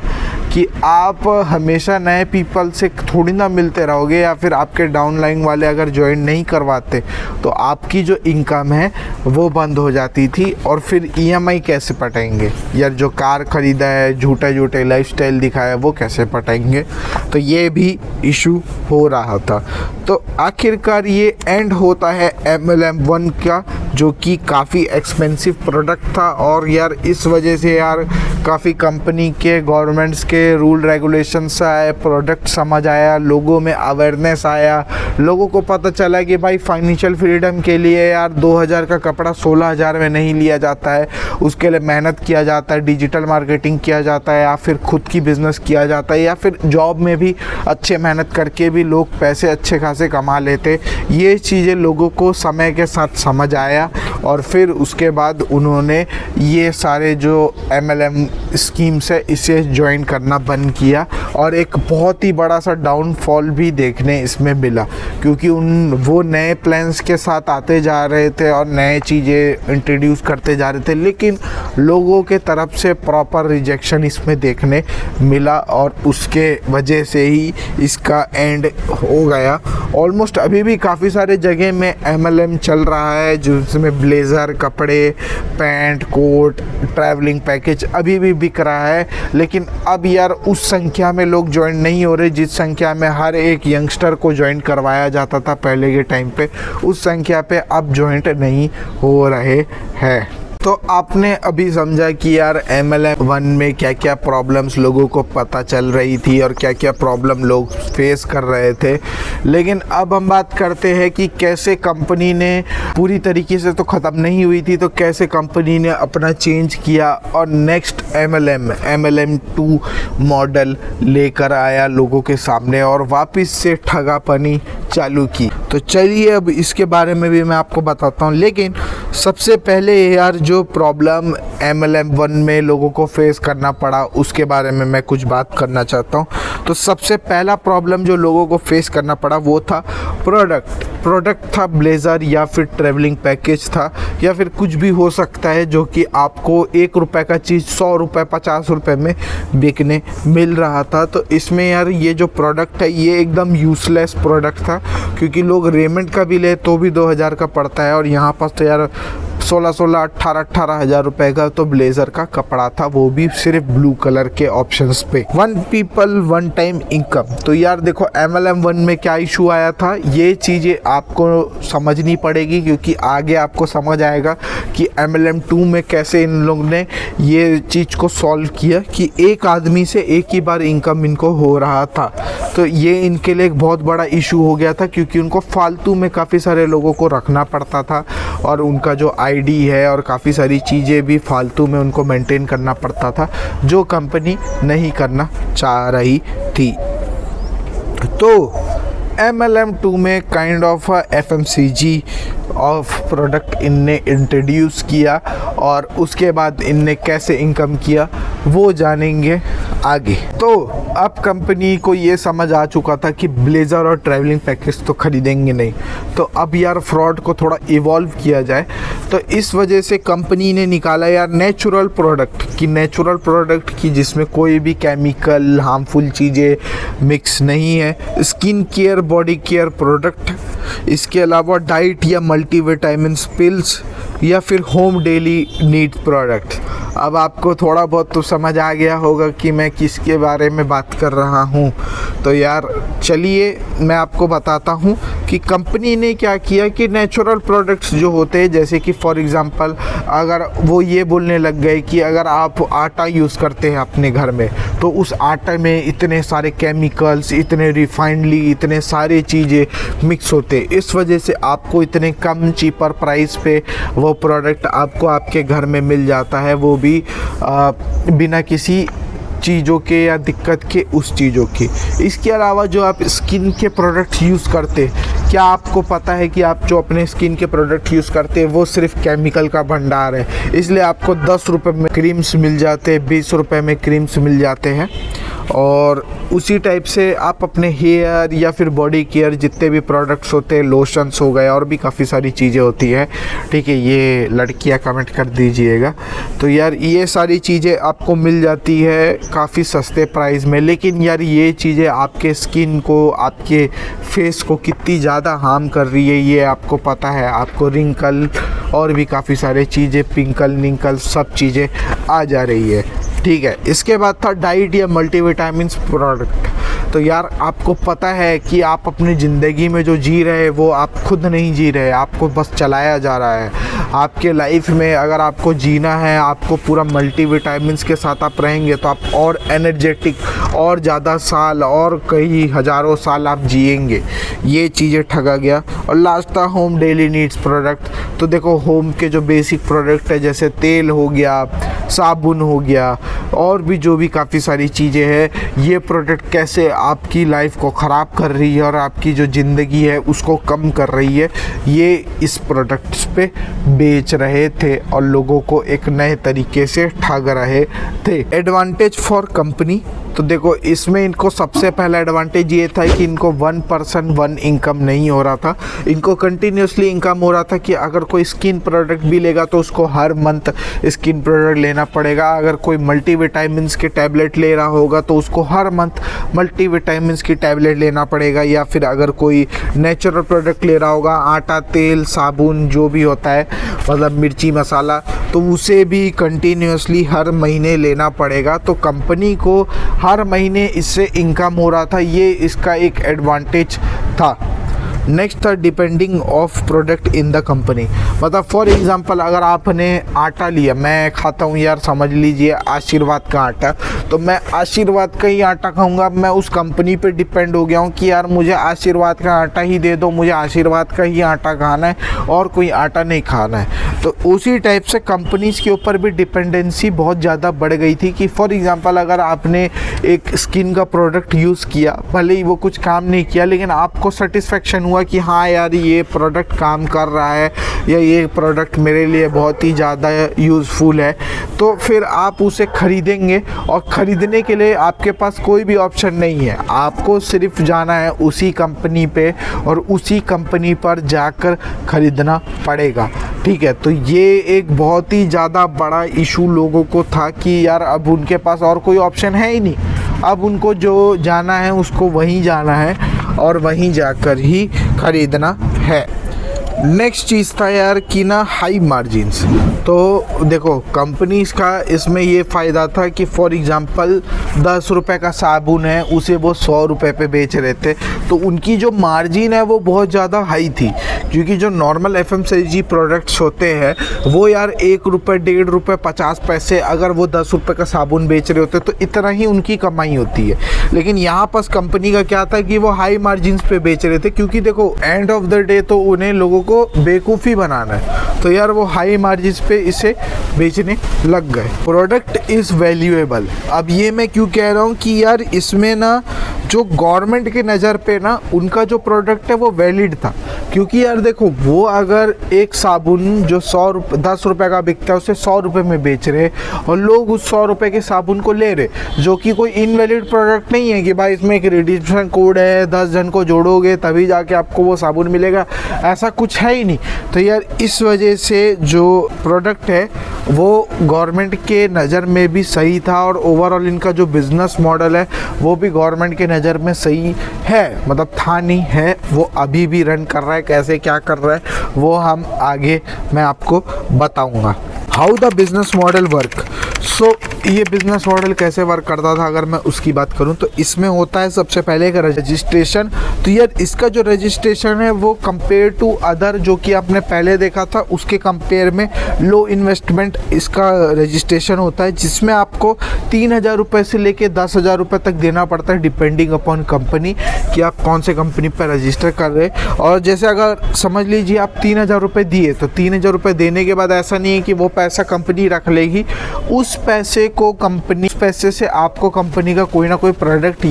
कि आप हमेशा नए पीपल से थोड़ी ना मिलते रहोगे, या फिर आपके डाउनलाइन वाले अगर ज्वाइन नहीं करवाते तो आपकी जो इनकम है वो बंद हो जाती थी, और फिर ईएमआई कैसे पटाएंगे यार, जो कार ख़रीदा है, झूठे झूठे लाइफस्टाइल दिखाया वो कैसे पटाएंगे। तो ये भी इशू हो रहा था। तो आखिरकार ये एंड होता है MLM1 का, जो कि काफ़ी एक्सपेंसिव प्रोडक्ट था। और यार इस वजह से यार काफ़ी कंपनी के, गवर्नमेंट्स के रूल रेगुलेशंस आए, प्रोडक्ट समझ आया, लोगों में अवेयरनेस आया, लोगों को पता चला कि भाई फाइनेंशियल फ्रीडम के लिए यार 2000 का कपड़ा 16,000 में नहीं लिया जाता है, उसके लिए मेहनत किया जाता है, डिजिटल मार्केटिंग किया जाता है, या फिर खुद की बिज़नेस किया जाता है, या फिर जॉब में भी अच्छे मेहनत करके भी लोग पैसे अच्छे खासे कमा लेते। ये चीज़ें लोगों को समय के साथ समझ आया, और फिर उसके बाद उन्होंने ये सारे जो MLM स्कीम्स है इसे ज्वाइन करना बंद किया। और एक बहुत ही बड़ा सा डाउनफॉल भी देखने इसमें मिला, क्योंकि वो नए प्लान्स के साथ आते जा रहे थे और नए चीज़ें इंट्रोड्यूस करते जा रहे थे, लेकिन लोगों के तरफ से प्रॉपर रिजेक्शन इसमें देखने मिला, और उसके वजह से ही इसका एंड हो गया। ऑलमोस्ट अभी भी काफ़ी सारे जगह में MLM चल रहा है, जिसमें ब्लेज़र, कपड़े, पैंट, कोट, ट्रैवलिंग पैकेज अभी भी बिक रहा है। लेकिन अब यार उस संख्या में लोग ज्वाइन नहीं हो रहे जिस संख्या में हर एक यंगस्टर को ज्वाइन करवाया जाता था पहले के टाइम पे, उस संख्या पे अब ज्वाइन नहीं हो रहे हैं। तो आपने अभी समझा कि यार MLM1 में क्या क्या प्रॉब्लम्स लोगों को पता चल रही थी और क्या क्या प्रॉब्लम लोग फेस कर रहे थे। लेकिन अब हम बात करते हैं कि कैसे कंपनी ने, पूरी तरीके से तो ख़त्म नहीं हुई थी, तो कैसे कंपनी ने अपना चेंज किया और नेक्स्ट MLM2 मॉडल लेकर आया लोगों के सामने और वापस से ठगापनी चालू की। तो चलिए अब इसके बारे में भी मैं आपको बताता हूँ। लेकिन सबसे पहले यार जो प्रॉब्लम MLM1 में लोगों को फेस करना पड़ा उसके बारे में मैं कुछ बात करना चाहता हूँ। तो सबसे पहला प्रॉब्लम जो लोगों को फेस करना पड़ा वो था प्रोडक्ट था ब्लेज़र, या फिर ट्रैवलिंग पैकेज था, या फिर कुछ भी हो सकता है जो कि आपको 1 रुपये का चीज़ 100 रुपये 50 रुपये में बिकने मिल रहा था। तो इसमें यार ये जो प्रोडक्ट है ये एकदम यूज़लेस प्रोडक्ट था, क्योंकि लोग रेमंड का भी ले तो भी 2000 का पड़ता है, और यहाँ पर तो यार 16,000 18,000 रुपए का तो ब्लेज़र का कपड़ा था, वो भी सिर्फ ब्लू कलर के ऑप्शंस पे। 1 पीपल 1 टाइम इनकम। तो यार देखो MLM1 में क्या इशू आया था, ये चीज़ें आपको समझनी पड़ेगी, क्योंकि आगे आपको समझ आएगा कि MLM2 में कैसे इन लोगों ने ये चीज़ को सॉल्व किया कि एक आदमी से एक ही बार इनकम इनको हो रहा था। तो ये इनके लिए एक बहुत बड़ा इशू हो गया था, क्योंकि उनको फालतू में काफ़ी सारे लोगों को रखना पड़ता था, और उनका जो आईडी है और काफ़ी सारी चीज़ें भी फालतू में उनको मेंटेन करना पड़ता था, जो कंपनी नहीं करना चाह रही थी। तो MLM2 में kind of FMCG of product इनने इंट्रोड्यूस किया, और उसके बाद इनने कैसे इनकम किया वो जानेंगे आगे। तो अब कंपनी को ये समझ आ चुका था कि ब्लेज़र और ट्रैवलिंग पैकेज तो ख़रीदेंगे नहीं, तो अब यार फ्रॉड को थोड़ा इवॉल्व किया जाए। तो इस वजह से कंपनी ने निकाला यार नेचुरल प्रोडक्ट की जिसमें कोई भी केमिकल हार्मफुल चीज़ें मिक्स नहीं है, skin care, body care product, इसके अलावा डाइट या मल्टीविटामिन पिल्स, या फिर होम डेली नीड प्रोडक्ट। अब आपको थोड़ा बहुत तो समझ आ गया होगा कि मैं किसके बारे में बात कर रहा हूँ। तो यार चलिए मैं आपको बताता हूँ कि कंपनी ने क्या किया कि नेचुरल प्रोडक्ट्स जो होते हैं, जैसे कि फॉर एग्ज़ाम्पल अगर वो ये बोलने लग गए कि अगर आप आटा यूज़ करते हैं अपने घर में, तो उस आटे में इतने सारे केमिकल्स, इतने रिफाइंडली, इतने सारे चीज़ें मिक्स होते हैं, इस वजह से आपको इतने कम चीपर प्राइस पे वो प्रोडक्ट आपको आपके घर में मिल जाता है, वो भी बिना किसी चीज़ों के या दिक्कत के उस चीज़ों के। इसके अलावा जो आप स्किन के प्रोडक्ट्स यूज़ करते, क्या आपको पता है कि आप जो अपने स्किन के प्रोडक्ट यूज़ करते हैं वो सिर्फ केमिकल का भंडार है, इसलिए आपको 10 रुपये में क्रीम्स मिल जाते हैं, 20 रुपये में क्रीम्स मिल जाते हैं, और उसी टाइप से आप अपने हेयर या फिर बॉडी केयर जितने भी प्रोडक्ट्स होते हैं, लोशंस हो गए और भी काफ़ी सारी चीज़ें होती हैं, ठीक है, ये लड़कियां कमेंट कर दीजिएगा। तो यार ये सारी चीज़ें आपको मिल जाती है काफ़ी सस्ते प्राइस में। लेकिन यार ये चीज़ें आपके स्किन को, आपके फेस को कितनी ज़्यादा हार्म कर रही है ये आपको पता है। आपको रिंकल और भी काफ़ी सारे चीज़ें, पिंकल निंकल सब चीज़ें आ जा रही है, ठीक है। इसके बाद था डाइट या मल्टीविटामिन्स प्रोडक्ट। तो यार आपको पता है कि आप अपनी ज़िंदगी में जो जी रहे हैं वो आप खुद नहीं जी रहे, आपको बस चलाया जा रहा है। आपके लाइफ में अगर आपको जीना है, आपको पूरा मल्टीविटामिन्स के साथ आप रहेंगे तो आप और एनर्जेटिक और ज़्यादा साल और कई हज़ारों साल आप जिएंगे। ये चीज़ें ठगा गया। और लास्ट था होम डेली नीड्स प्रोडक्ट। तो देखो होम के जो बेसिक प्रोडक्ट है जैसे तेल हो गया, साबुन हो गया और भी जो भी काफ़ी सारी चीज़ें हैं, ये प्रोडक्ट कैसे आपकी लाइफ को ख़राब कर रही है और आपकी जो ज़िंदगी है उसको कम कर रही है, ये इस प्रोडक्ट्स पे बेच रहे थे और लोगों को एक नए तरीके से ठग रहे थे। Advantage for company. तो देखो इसमें इनको सबसे पहला एडवांटेज ये था कि इनको 1 पर्सन 1 इनकम नहीं हो रहा था, इनको कंटिन्यूसली इनकम हो रहा था कि अगर कोई स्किन प्रोडक्ट भी लेगा तो उसको हर मंथ स्किन प्रोडक्ट लेना पड़ेगा। अगर कोई मल्टीविटामिन्स के टैबलेट ले रहा होगा तो उसको हर मंथ मल्टीविटामिन्स की टैबलेट लेना पड़ेगा। या फिर अगर कोई नेचुरल प्रोडक्ट ले रहा होगा, आटा, तेल, साबुन जो भी होता है, मतलब मिर्ची मसाला, तो उसे भी कंटिन्यूसली हर महीने लेना पड़ेगा। तो कंपनी को हर महीने इससे इनकम हो रहा था, ये इसका एक एडवांटेज था। नेक्स्ट था depending of product in the company. मतलब फॉर एग्जांपल अगर आपने आटा लिया, मैं खाता हूँ यार समझ लीजिए आशीर्वाद का आटा, तो मैं आशीर्वाद का ही आटा खाऊंगा। मैं उस कंपनी पे डिपेंड हो गया हूँ कि यार मुझे आशीर्वाद का आटा ही दे दो, मुझे आशीर्वाद का ही आटा खाना है और कोई आटा नहीं खाना है। तो उसी टाइप से कंपनीज़ के ऊपर भी डिपेंडेंसी बहुत ज़्यादा बढ़ गई थी कि फॉर एग्ज़ाम्पल अगर आपने एक स्किन का प्रोडक्ट यूज़ किया, भले ही वो कुछ काम नहीं किया, लेकिन आपको सेटिस्फेक्शन हुआ कि हाँ यार ये प्रोडक्ट काम कर रहा है या ये प्रोडक्ट मेरे लिए बहुत ही ज़्यादा यूज़फुल है, तो फिर आप उसे ख़रीदेंगे। और ख़रीदने के लिए आपके पास कोई भी ऑप्शन नहीं है, आपको सिर्फ जाना है उसी कंपनी पे और उसी कंपनी पर जाकर ख़रीदना पड़ेगा, ठीक है। तो ये एक बहुत ही ज़्यादा बड़ा इशू लोगों को था कि यार अब उनके पास और कोई ऑप्शन है ही नहीं, अब उनको जो जाना है उसको वहीं जाना है और वहीं जाकर ही ख़रीदना है। नेक्स्ट चीज़ था यार कि ना हाई मार्जिन्स। तो देखो कंपनीज़ का इसमें ये फ़ायदा था कि फॉर एग्ज़ाम्पल 10 रुपये का साबुन है उसे वो 100 रुपये पे बेच रहे थे, तो उनकी जो मार्जिन है वो बहुत ज़्यादा हाई थी। क्योंकि जो नॉर्मल FMCG प्रोडक्ट्स होते हैं वो यार 1 रुपये, 1.5 रुपये 50 पैसे, अगर वो 10 रुपये का साबुन बेच रहे होते तो इतना ही उनकी कमाई होती है। लेकिन यहाँ पास कंपनी का क्या था कि वो हाई मार्जिन्स पे बेच रहे थे, क्योंकि देखो एंड ऑफ द डे तो उन्हें लोगों को बेवकूफ़ी बनाना है, तो यार वो हाई मार्जिन्स पे इसे बेचने लग गए। Product is valuable. अब ये मैं क्यों कह रहा हूँ कि यार इसमें ना जो गवर्नमेंट के नज़र पे ना उनका जो प्रोडक्ट है वो वैलिड था। क्योंकि यार देखो वो अगर एक साबुन जो 10 रुपये का बिकता है उसे 100 रुपये में बेच रहे और लोग उस 100 रुपये के साबुन को ले रहे, जो कि कोई इनवैलिड प्रोडक्ट नहीं है कि भाई इसमें एक रिडीम्पशन कोड है, 10 जन को जोड़ोगे तभी जाके आपको वो साबुन मिलेगा, ऐसा कुछ है ही नहीं। तो यार इस वजह से जो प्रोडक्ट है वो गवर्नमेंट के नज़र में भी सही था और ओवरऑल इनका जो बिज़नेस मॉडल है वो भी गवर्नमेंट के नज़र में सही है, मतलब था नहीं है, वो अभी भी रन कर रहा है। कैसे क्या कर रहा है वो हम आगे मैं आपको बताऊंगा। How the business model work. So ये बिज़नेस मॉडल कैसे वर्क करता था अगर मैं उसकी बात करूं तो इसमें होता है सबसे पहले का रजिस्ट्रेशन। तो यार इसका जो रजिस्ट्रेशन है वो कंपेयर टू अदर जो कि आपने पहले देखा था उसके कंपेयर में लो इन्वेस्टमेंट इसका रजिस्ट्रेशन होता है, जिसमें आपको 3,000 रुपये से लेके 10,000 रुपये तक देना पड़ता है डिपेंडिंग अपॉन कंपनी कि आप कौन से कंपनी पर रजिस्टर कर रहे हैं। और जैसे अगर समझ लीजिए आप 3,000 रुपये दिए तो 3,000 रुपये देने के बाद ऐसा नहीं है कि वो पैसा कंपनी रख लेगी, उस पैसे को कंपनी पैसे से आपको कंपनी का कोई ना कोई प्रोडक्ट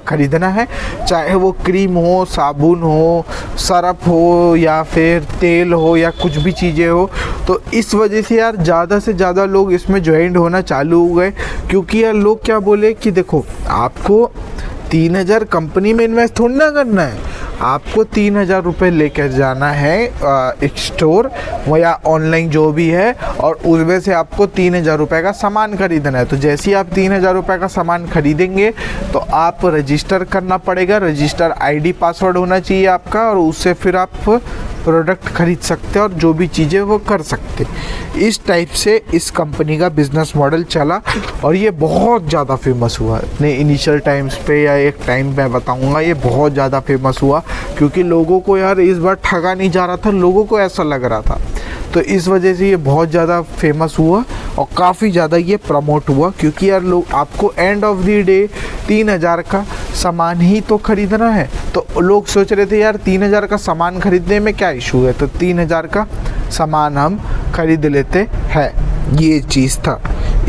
खरीदना है, चाहे वो क्रीम हो, साबुन हो, सरफ हो या फिर तेल हो या कुछ भी चीज़ें हो। तो इस वजह से यार ज़्यादा से ज़्यादा लोग इसमें ज्वाइन होना चालू हो गए, क्योंकि यार लोग क्या बोले कि देखो आपको 3000 कंपनी में इन्वेस्ट थोड़ा ना करना है, आपको 3000 रुपये लेकर जाना है एक स्टोर या ऑनलाइन जो भी है, और उसमें से आपको 3000 रुपये का सामान खरीदना है। तो जैसे ही आप 3000 रुपये का सामान खरीदेंगे तो आप रजिस्टर करना पड़ेगा, रजिस्टर आईडी पासवर्ड होना चाहिए आपका, और उससे फिर आप प्रोडक्ट खरीद सकते हैं और जो भी चीज़ें वो कर सकते। इस टाइप से इस कंपनी का बिजनेस मॉडल चला और ये बहुत ज़्यादा फेमस हुआ अपने इनिशियल टाइम्स पे, या एक टाइम मैं बताऊंगा ये बहुत ज़्यादा फेमस हुआ, क्योंकि लोगों को यार इस बार ठगा नहीं जा रहा था, लोगों को ऐसा लग रहा था। तो इस वजह से ये बहुत ज़्यादा फेमस हुआ और काफ़ी ज़्यादा ये प्रमोट हुआ, क्योंकि यार लोग आपको एंड ऑफ द डे 3000 का सामान ही तो खरीदना है। तो लोग सोच रहे थे यार 3000 का सामान खरीदने में क्या इशू है, तो 3000 का सामान हम खरीद लेते हैं, ये चीज़ था।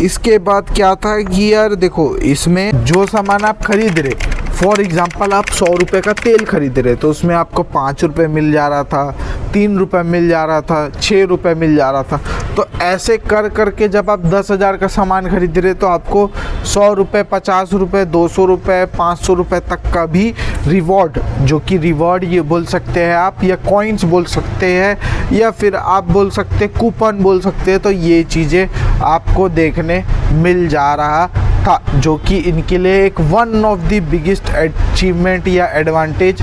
इसके बाद क्या था कि यार देखो इसमें जो सामान आप खरीद रहे, फॉर एग्ज़ाम्पल आप 100 रुपये का तेल खरीद रहे, तो उसमें आपको 5 रुपये मिल जा रहा था, 3 रुपये मिल जा रहा था, 6 रुपये मिल जा रहा था। तो ऐसे कर करके जब आप 10,000 का सामान खरीद रहे तो आपको 100 रुपये, 50 रुपये, 200 रुपये, 500 रुपये तक का भी रिवॉर्ड, जो कि रिवॉर्ड ये बोल सकते हैं आप, या कॉइन्स बोल सकते हैं, या फिर आप बोल सकते हैं कूपन बोल सकते हैं। तो ये चीज़ें आपको देखने मिल जा रहा था, जो कि इनके लिए एक one of the biggest achievement या एडवांटेज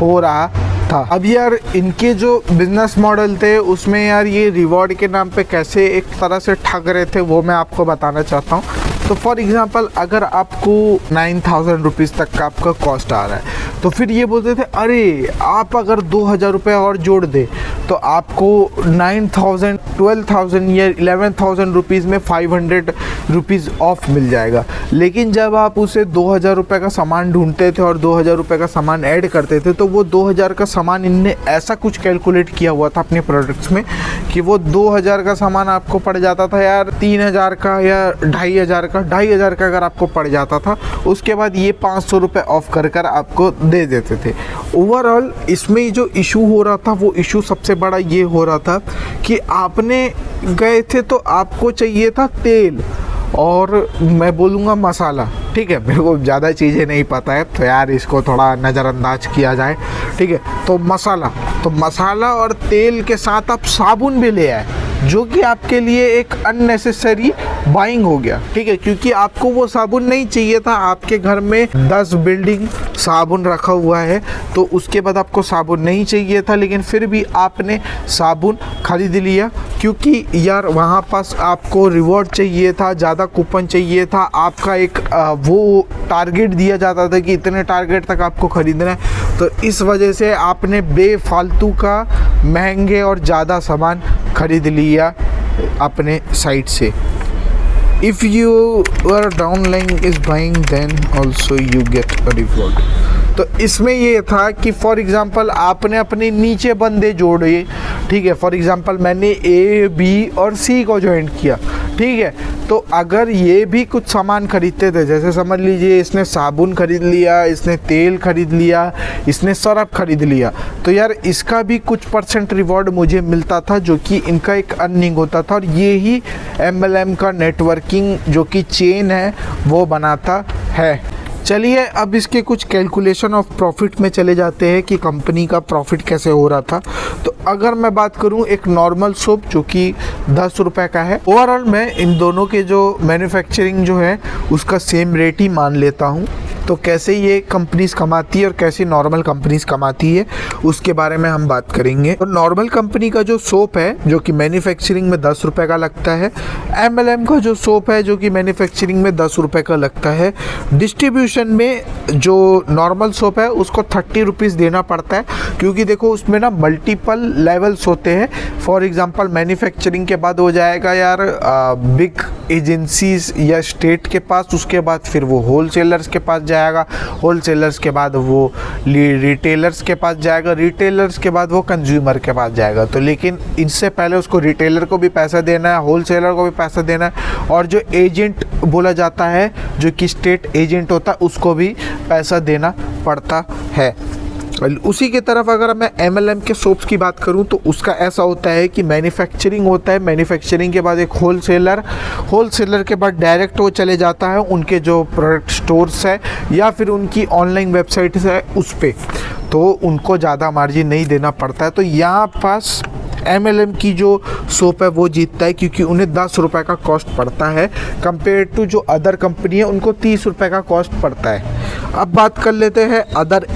हो रहा था। अब यार इनके जो बिजनेस मॉडल थे उसमें यार ये रिवॉर्ड के नाम पे कैसे एक तरह से ठग रहे थे वो मैं आपको बताना चाहता हूँ। तो फॉर एग्ज़ाम्पल अगर आपको 9000 रुपीज़ तक का आपका कॉस्ट आ रहा है, तो फिर ये बोलते थे अरे आप अगर 2000 रुपये और जोड़ दे तो आपको 9000, 12000 या 11000 रुपीज़ में 500 रुपीज़ ऑफ मिल जाएगा। लेकिन जब आप उसे 2000 रुपये का सामान ढूंढते थे और 2000 रुपये का सामान ऐड करते थे, तो वो 2000 का सामान इनने ऐसा कुछ कैलकुलेट किया हुआ था अपने प्रोडक्ट्स में कि वो 2000 का सामान आपको पड़ जाता था यार 3000 का या 2500 का अगर आपको पड़ जाता था, उसके बाद ये 500 रुपये ऑफ कर कर आपको दे देते थे। ओवरऑल इसमें जो इशू हो रहा था वो इशू सबसे बड़ा ये हो रहा था कि आपने गए थे तो आपको चाहिए था तेल और मैं बोलूँगा मसाला, ठीक है, मेरे को ज़्यादा चीज़ें नहीं पता है तो यार इसको थोड़ा नज़रअंदाज किया जाए, ठीक है। तो मसाला और तेल के साथ आप साबुन भी ले आए, जो कि आपके लिए एक अननेसेसरी बाइंग हो गया, ठीक है, क्योंकि आपको वो साबुन नहीं चाहिए था। आपके घर में 10 बिल्डिंग साबुन रखा हुआ है, तो उसके बाद आपको साबुन नहीं चाहिए था, लेकिन फिर भी आपने साबुन खरीद लिया, क्योंकि यार वहाँ पास आपको रिवॉर्ड चाहिए था, ज़्यादा कूपन चाहिए था, आपका एक वो टारगेट दिया जाता था कि इतने टारगेट तक आपको खरीदना है। तो इस वजह से आपने बेफालतू का महंगे और ज़्यादा सामान खरीद लिया अपने साइट से। If your downline is buying, then also you get a reward। तो इसमें ये था कि फॉर एग्ज़ाम्पल आपने अपने नीचे बंदे जोड़े, ठीक है, फॉर एग्ज़ाम्पल मैंने ए, बी और सी को ज्वाइन किया, ठीक है। तो अगर ये भी कुछ सामान खरीदते थे, जैसे समझ लीजिए इसने साबुन खरीद लिया, इसने तेल खरीद लिया, इसने सरफ खरीद लिया, तो यार इसका भी कुछ % रिवॉर्ड मुझे मिलता था, जो कि इनका एक अर्निंग होता था। और ये ही MLM का नेटवर्किंग जो कि चेन है वो बनाता है। चलिए अब इसके कुछ कैलकुलेशन ऑफ प्रॉफिट में चले जाते हैं कि कंपनी का प्रॉफिट कैसे हो रहा था। तो अगर मैं बात करूं एक नॉर्मल सोप जो कि 10 रुपये का है, ओवरऑल मैं इन दोनों के जो मैन्युफैक्चरिंग जो है उसका सेम रेट ही मान लेता हूं। तो कैसे ये कंपनीज कमाती है और कैसे नॉर्मल कंपनीज कमाती है उसके बारे में हम बात करेंगे। तो नॉर्मल कंपनी का जो सोप है जो कि मैन्युफैक्चरिंग में 10 रुपये का लगता है, MLM का जो सोप है जो कि मैन्युफैक्चरिंग में 10 रुपये का लगता है, डिस्ट्रीब्यूशन में जो नॉर्मल सोप है उसको 30 रुपीज़ देना पड़ता है, क्योंकि देखो उसमें ना मल्टीपल लेवल्स होते हैं। फॉर एग्जांपल मैन्युफैक्चरिंग के बाद हो जाएगा यार बिग एजेंसीज या स्टेट के पास, उसके बाद फिर वो होल सेलर्स के पास जाएगा, होलसेलर्स के बाद वो रिटेलर्स के पास जाएगा, रिटेलर्स के बाद वो कंज्यूमर के पास जाएगा। तो लेकिन इससे पहले उसको रिटेलर को भी पैसा देना है, होलसेलर को भी पैसा देना है, और जो एजेंट बोला जाता है, जो कि स्टेट एजेंट होता है, उसको भी पैसा देना पड़ता है। उसी की तरफ अगर मैं MLM के सोप्स की बात करूं तो उसका ऐसा होता है कि मैन्युफैक्चरिंग होता है, मैन्युफैक्चरिंग के बाद एक होलसेलर के बाद डायरेक्ट वो चले जाता है उनके जो प्रोडक्ट स्टोर्स है या फिर उनकी ऑनलाइन वेबसाइट्स है उस पर, तो उनको ज़्यादा मार्जिन नहीं देना पड़ता है। तो यहाँ पास MLM की जो सोप है वो जीतता है, क्योंकि उन्हें 10 रुपये का कॉस्ट पड़ता है, कंपेयर टू जो अदर कंपनी है उनको 30 रुपये का कॉस्ट पड़ता है। अब बात कर लेते हैं अदर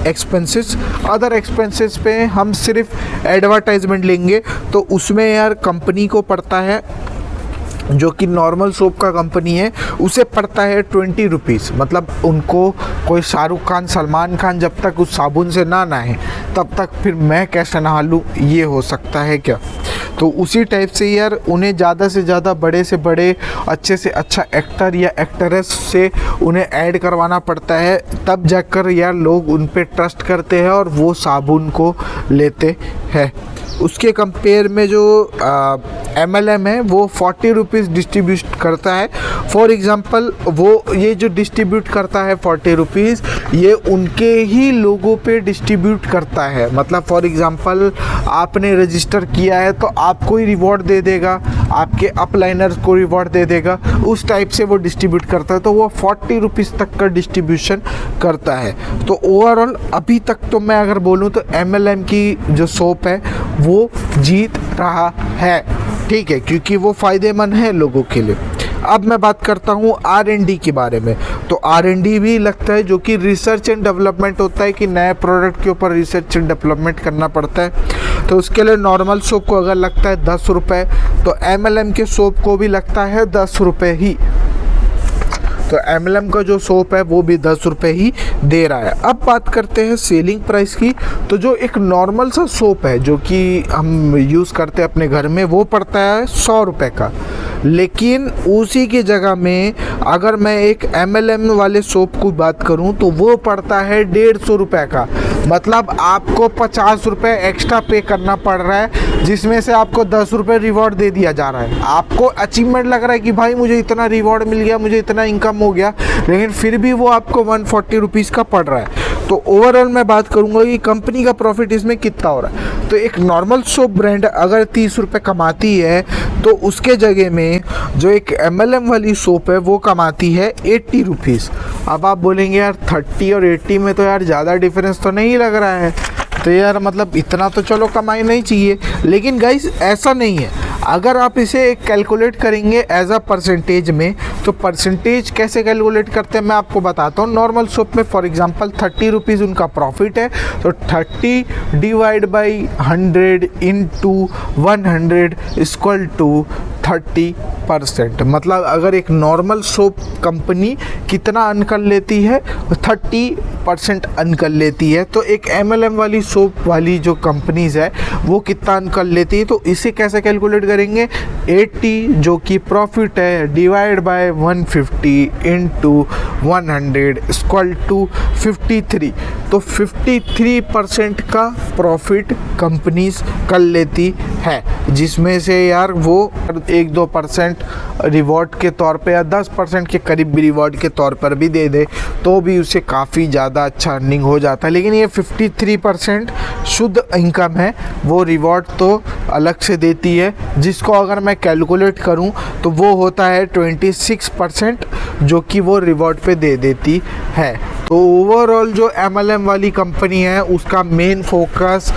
एक्सपेंसेस पे हम सिर्फ एडवर्टाइजमेंट लेंगे तो उसमें यार कंपनी को पड़ता है, जो कि नॉर्मल सोप का कंपनी है उसे पड़ता है 20 रुपीज़। मतलब उनको कोई शाहरुख खान, सलमान खान जब तक उस साबुन से ना नहाए तब तक फिर मैं कैसे नहा लूँ, ये हो सकता है क्या? तो उसी टाइप से यार उन्हें ज़्यादा से ज़्यादा बड़े से बड़े अच्छे से अच्छा एक्टर या एक्ट्रेस से उन्हें ऐड करवाना पड़ता है, तब जाकर यार लोग उन पे ट्रस्ट करते हैं और वो साबुन को लेते हैं। उसके कंपेयर में जो MLM है वो 40 रुपीज़ डिस्ट्रीब्यूट करता है। फॉर एग्ज़ाम्पल वो ये जो डिस्ट्रीब्यूट करता है 40 रुपीज़, ये उनके ही लोगों पे डिस्ट्रीब्यूट करता है। मतलब फॉर एग्ज़ाम्पल आपने रजिस्टर किया है तो आपको ही रिवॉर्ड दे देगा, आपके अपलाइनर्स को रिवॉर्ड दे देगा, उस टाइप से वो डिस्ट्रीब्यूट करता है। तो वो 40 रुपीज़ तक का डिस्ट्रीब्यूशन करता है। तो ओवरऑल अभी तक तो मैं अगर बोलूँ तो MLM की जो सोप है वो जीत रहा है, ठीक है, क्योंकि वो फ़ायदेमंद है लोगों के लिए। अब मैं बात करता हूँ R&D के बारे में। तो R&D भी लगता है, जो कि रिसर्च एंड डेवलपमेंट होता है, कि नए प्रोडक्ट के ऊपर रिसर्च एंड डेवलपमेंट करना पड़ता है। तो उसके लिए नॉर्मल सोप को अगर लगता है 10 रुपये, तो MLM के सोप को भी लगता है 10 रुपये ही। तो MLM का जो सोप है वो भी 10 रुपये ही दे रहा है। अब बात करते हैं सेलिंग प्राइस की। तो जो एक नॉर्मल सा सोप है जो कि हम यूज़ करते हैं अपने घर में, वो पड़ता है 100 रुपये का। लेकिन उसी की जगह में अगर मैं एक MLM वाले सोप की बात करूं तो वो पड़ता है 150 रुपये का। मतलब आपको 50 रुपये एक्स्ट्रा पे करना पड़ रहा है, जिसमें से आपको 10 रुपये रिवॉर्ड दे दिया जा रहा है। आपको अचीवमेंट लग रहा है कि भाई मुझे इतना रिवॉर्ड मिल गया, मुझे इतना इनकम हो गया, लेकिन फिर भी वो आपको 140 रुपीज़ का पड़ रहा है। तो ओवरऑल मैं बात करूंगा कि कंपनी का प्रॉफिट इसमें कितना हो रहा है। तो एक नॉर्मल सोप ब्रांड अगर 30 रुपये कमाती है तो उसके जगह में जो एक MLM वाली सोप है वो कमाती है 80 रुपीज़। अब आप बोलेंगे यार 30 और 80 में तो यार ज़्यादा डिफरेंस तो नहीं लग रहा है, तो यार मतलब इतना तो चलो कमाई नहीं चाहिए। लेकिन गाइस ऐसा नहीं है। अगर आप इसे कैलकुलेट करेंगे एज अ परसेंटेज में, तो परसेंटेज कैसे कैलकुलेट करते हैं मैं आपको बताता हूँ। नॉर्मल सोप में फॉर एग्जांपल 30 रुपीज़ उनका प्रॉफिट है, तो 30 divide by 100 into 100 equal to 30%। मतलब अगर एक नॉर्मल सोप कंपनी कितना अर्न कर लेती है, 30% अर्न कर लेती है, तो एक MLM वाली सोप वाली जो कंपनीज है वो कितना अर्न कर लेती है। तो इसे कैसे कैलकुलेट करेंगे, 80 जो कि प्रॉफिट है divide by 150 into 100 equal to 53। तो 53% का प्रॉफिट कंपनीज कर लेती है, जिसमें से यार वो 1-2% रिवॉर्ड के तौर पे या 10% के करीब भी रिवॉर्ड के तौर पर भी दे दे तो भी उसे काफ़ी ज़्यादा अच्छा अर्निंग हो जाता है। लेकिन ये 53% शुद्ध इनकम है, वो रिवॉर्ड तो अलग से देती है, जिसको अगर मैं कैलकुलेट करूं तो वो होता है 26% जो कि वो रिवॉर्ड पे दे देती है। तो ओवरऑल जो MLM वाली कंपनी है उसका मेन फोकस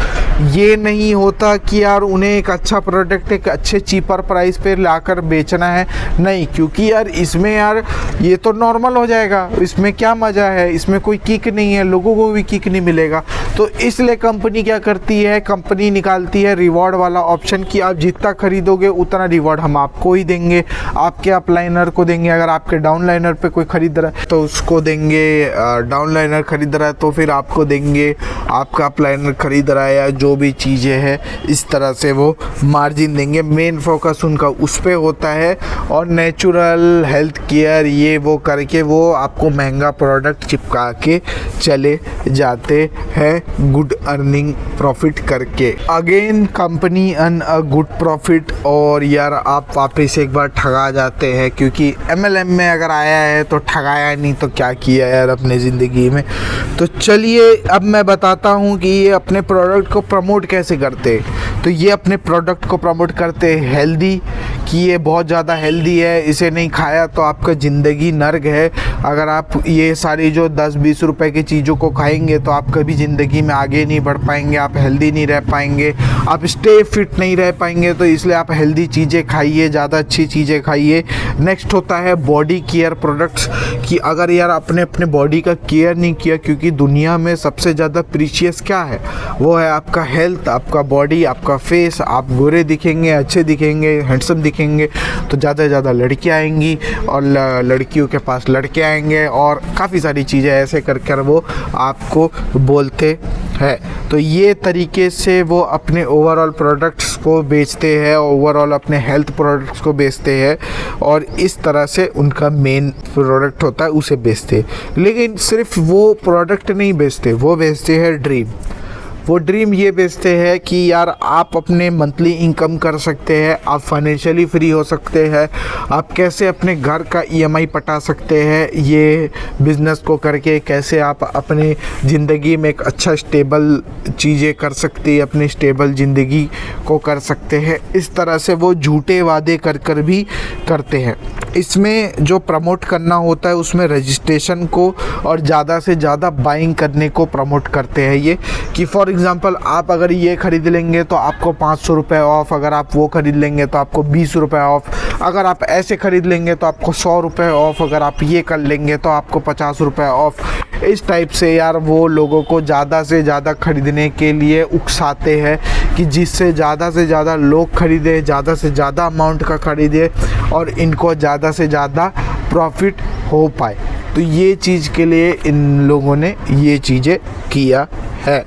ये नहीं होता कि यार उन्हें एक अच्छा प्रोडक्ट एक अच्छे चीपर प्राइस पे लाकर बेचना है, नहीं, क्योंकि यार इसमें यार ये तो नॉर्मल हो जाएगा, इसमें क्या मज़ा है, इसमें कोई किक नहीं है, लोगों को भी किक नहीं मिलेगा। तो इसलिए कंपनी क्या करती है, कंपनी निकालती है रिवॉर्ड वाला ऑप्शन कि आप जितना खरीदोगे उतना रिवॉर्ड हम आपको ही देंगे, आपके अपलाइनर को देंगे। अगर आपके डाउनलाइनर पे कोई खरीद रहा है तो उसको देंगे, डाउनलाइनर खरीद रहा है तो फिर आपको देंगे, आपका अपलाइनर खरीद रहा है या जो भी चीज़ें हैं इस तरह से वो मार्जिन देंगे। मेन फोकस उनका उस पे होता है और नेचुरल हेल्थ केयर ये वो करके वो आपको महंगा प्रोडक्ट चिपका के चले जाते हैं गुड अर्निंग प्रॉफिट करके। Again company earn a good profit और यार आप वापस एक बार ठगा जाते हैं, क्योंकि MLM में अगर आया है तो ठगाया नहीं तो क्या किया यार अपने ज़िंदगी में। तो चलिए अब मैं बताता हूँ कि ये अपने प्रोडक्ट को प्रमोट कैसे करते हैं। तो ये अपने प्रोडक्ट को प्रमोट करते हैं हेल्दी, कि ये बहुत ज़्यादा हेल्दी है, इसे नहीं खाया तो आपका ज़िंदगी नर्क है। अगर आप ये सारी जो 10-20 रुपए की चीज़ों को खाएंगे तो आप कभी ज़िंदगी में आगे नहीं बढ़ पाएंगे, आप हेल्दी नहीं रह पाएंगे, आप स्टे फिट नहीं रह पाएंगे। तो इसलिए आप हेल्दी चीज़ें खाइए, ज़्यादा अच्छी चीज़ें खाइए। नेक्स्ट होता है बॉडी केयर प्रोडक्ट्स, कि अगर यार आपने अपने बॉडी का केयर नहीं किया, क्योंकि दुनिया में सबसे ज़्यादा प्रीशियस क्या है, वो है आपका हेल्थ, आपका बॉडी, आपका फेस। आप गोरे दिखेंगे, अच्छे दिखेंगे, हैंडसम दिखेंगे तो ज़्यादा से ज़्यादा लड़कियाँ आएंगी और लड़कियों के पास लड़के आएंगे और काफ़ी सारी चीज़ें ऐसे कर कर वो आपको बोलते हैं। तो ये तरीके से वो अपने ओवरऑल प्रोडक्ट्स को बेचते हैं, ओवरऑल अपने हेल्थ प्रोडक्ट्स को बेचते हैं और इस तरह से उनका मेन प्रोडक्ट होता है उसे बेचते हैं। लेकिन सिर्फ वो प्रोडक्ट नहीं बेचते, वो बेचते हैं ड्रीम। वो ड्रीम ये बेचते हैं कि यार आप अपने मंथली इनकम कर सकते हैं, आप फाइनेंशियली फ्री हो सकते हैं, आप कैसे अपने घर का EMI पटा सकते हैं ये बिज़नेस को करके, कैसे आप अपने ज़िंदगी में एक अच्छा स्टेबल चीज़ें कर सकते हैं, अपनी स्टेबल ज़िंदगी को कर सकते हैं। इस तरह से वो झूठे वादे कर कर भी करते हैं। इसमें जो प्रमोट करना होता है उसमें रजिस्ट्रेशन को और ज़्यादा से ज़्यादा बाइंग करने को प्रमोट करते हैं ये, कि फॉर एग्ज़ाम्पल आप अगर ये ख़रीद लेंगे तो आपको 500 रुपये ऑफ, अगर आप वो ख़रीद लेंगे तो आपको 20 रुपये ऑफ, अगर आप ऐसे ख़रीद लेंगे तो आपको 100 रुपये ऑफ, अगर आप ये कर लेंगे तो आपको 50 रुपये ऑफ। इस टाइप से यार वो लोगों को ज़्यादा से ज़्यादा ख़रीदने के लिए उकसाते हैं कि जिससे ज़्यादा से ज़्यादा लोग ख़रीदें, ज़्यादा से ज़्यादा अमाउंट का ख़रीदें और इनको ज़्यादा से ज़्यादा प्रॉफिट हो पाए। तो ये चीज़ के लिए इन लोगों ने ये चीज़ें किया है।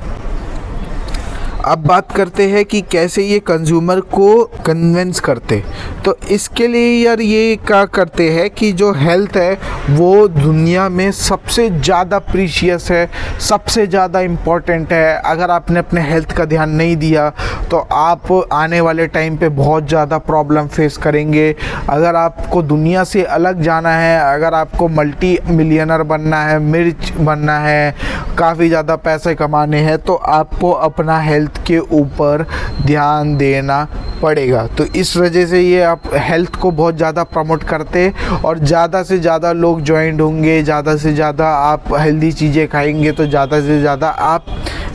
अब बात करते हैं कि कैसे ये कंज्यूमर को कन्विंस करते। तो इसके लिए यार ये क्या करते हैं कि जो हेल्थ है वो दुनिया में सबसे ज़्यादा प्रीशियस है, सबसे ज़्यादा इम्पॉर्टेंट है। अगर आपने अपने हेल्थ का ध्यान नहीं दिया तो आप आने वाले टाइम पे बहुत ज़्यादा प्रॉब्लम फेस करेंगे। अगर आपको दुनिया से अलग जाना है, अगर आपको मल्टी मिलियनर बनना है, मिर्च बनना है, काफ़ी ज़्यादा पैसे कमाने हैं, तो आपको अपना हेल्थ के ऊपर ध्यान देना पड़ेगा। तो इस वजह से ये आप हेल्थ को बहुत ज़्यादा प्रमोट करते और ज़्यादा से ज़्यादा लोग ज्वाइन होंगे, ज़्यादा से ज़्यादा आप हेल्दी चीज़ें खाएंगे तो ज़्यादा से ज़्यादा आप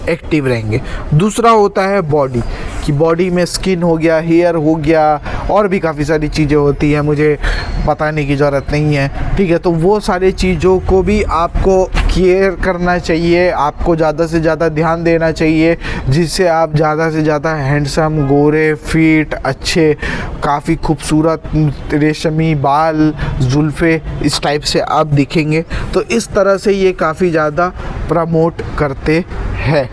एक्टिव रहेंगे। दूसरा होता है बॉडी, कि बॉडी में स्किन हो गया, हेयर हो गया और भी काफ़ी सारी चीज़ें होती हैं, मुझे बताने की ज़रूरत नहीं है, ठीक है। तो वो सारी चीज़ों को भी आपको केयर करना चाहिए, आपको ज़्यादा से ज़्यादा ध्यान देना चाहिए, जिससे आप ज़्यादा से ज़्यादा हैंडसम, गोरे, फिट, अच्छे, काफ़ी खूबसूरत, रेशमी बाल, जुल्फ़े, इस टाइप से आप दिखेंगे। तो इस तरह से ये काफ़ी ज़्यादा प्रमोट करते हैं,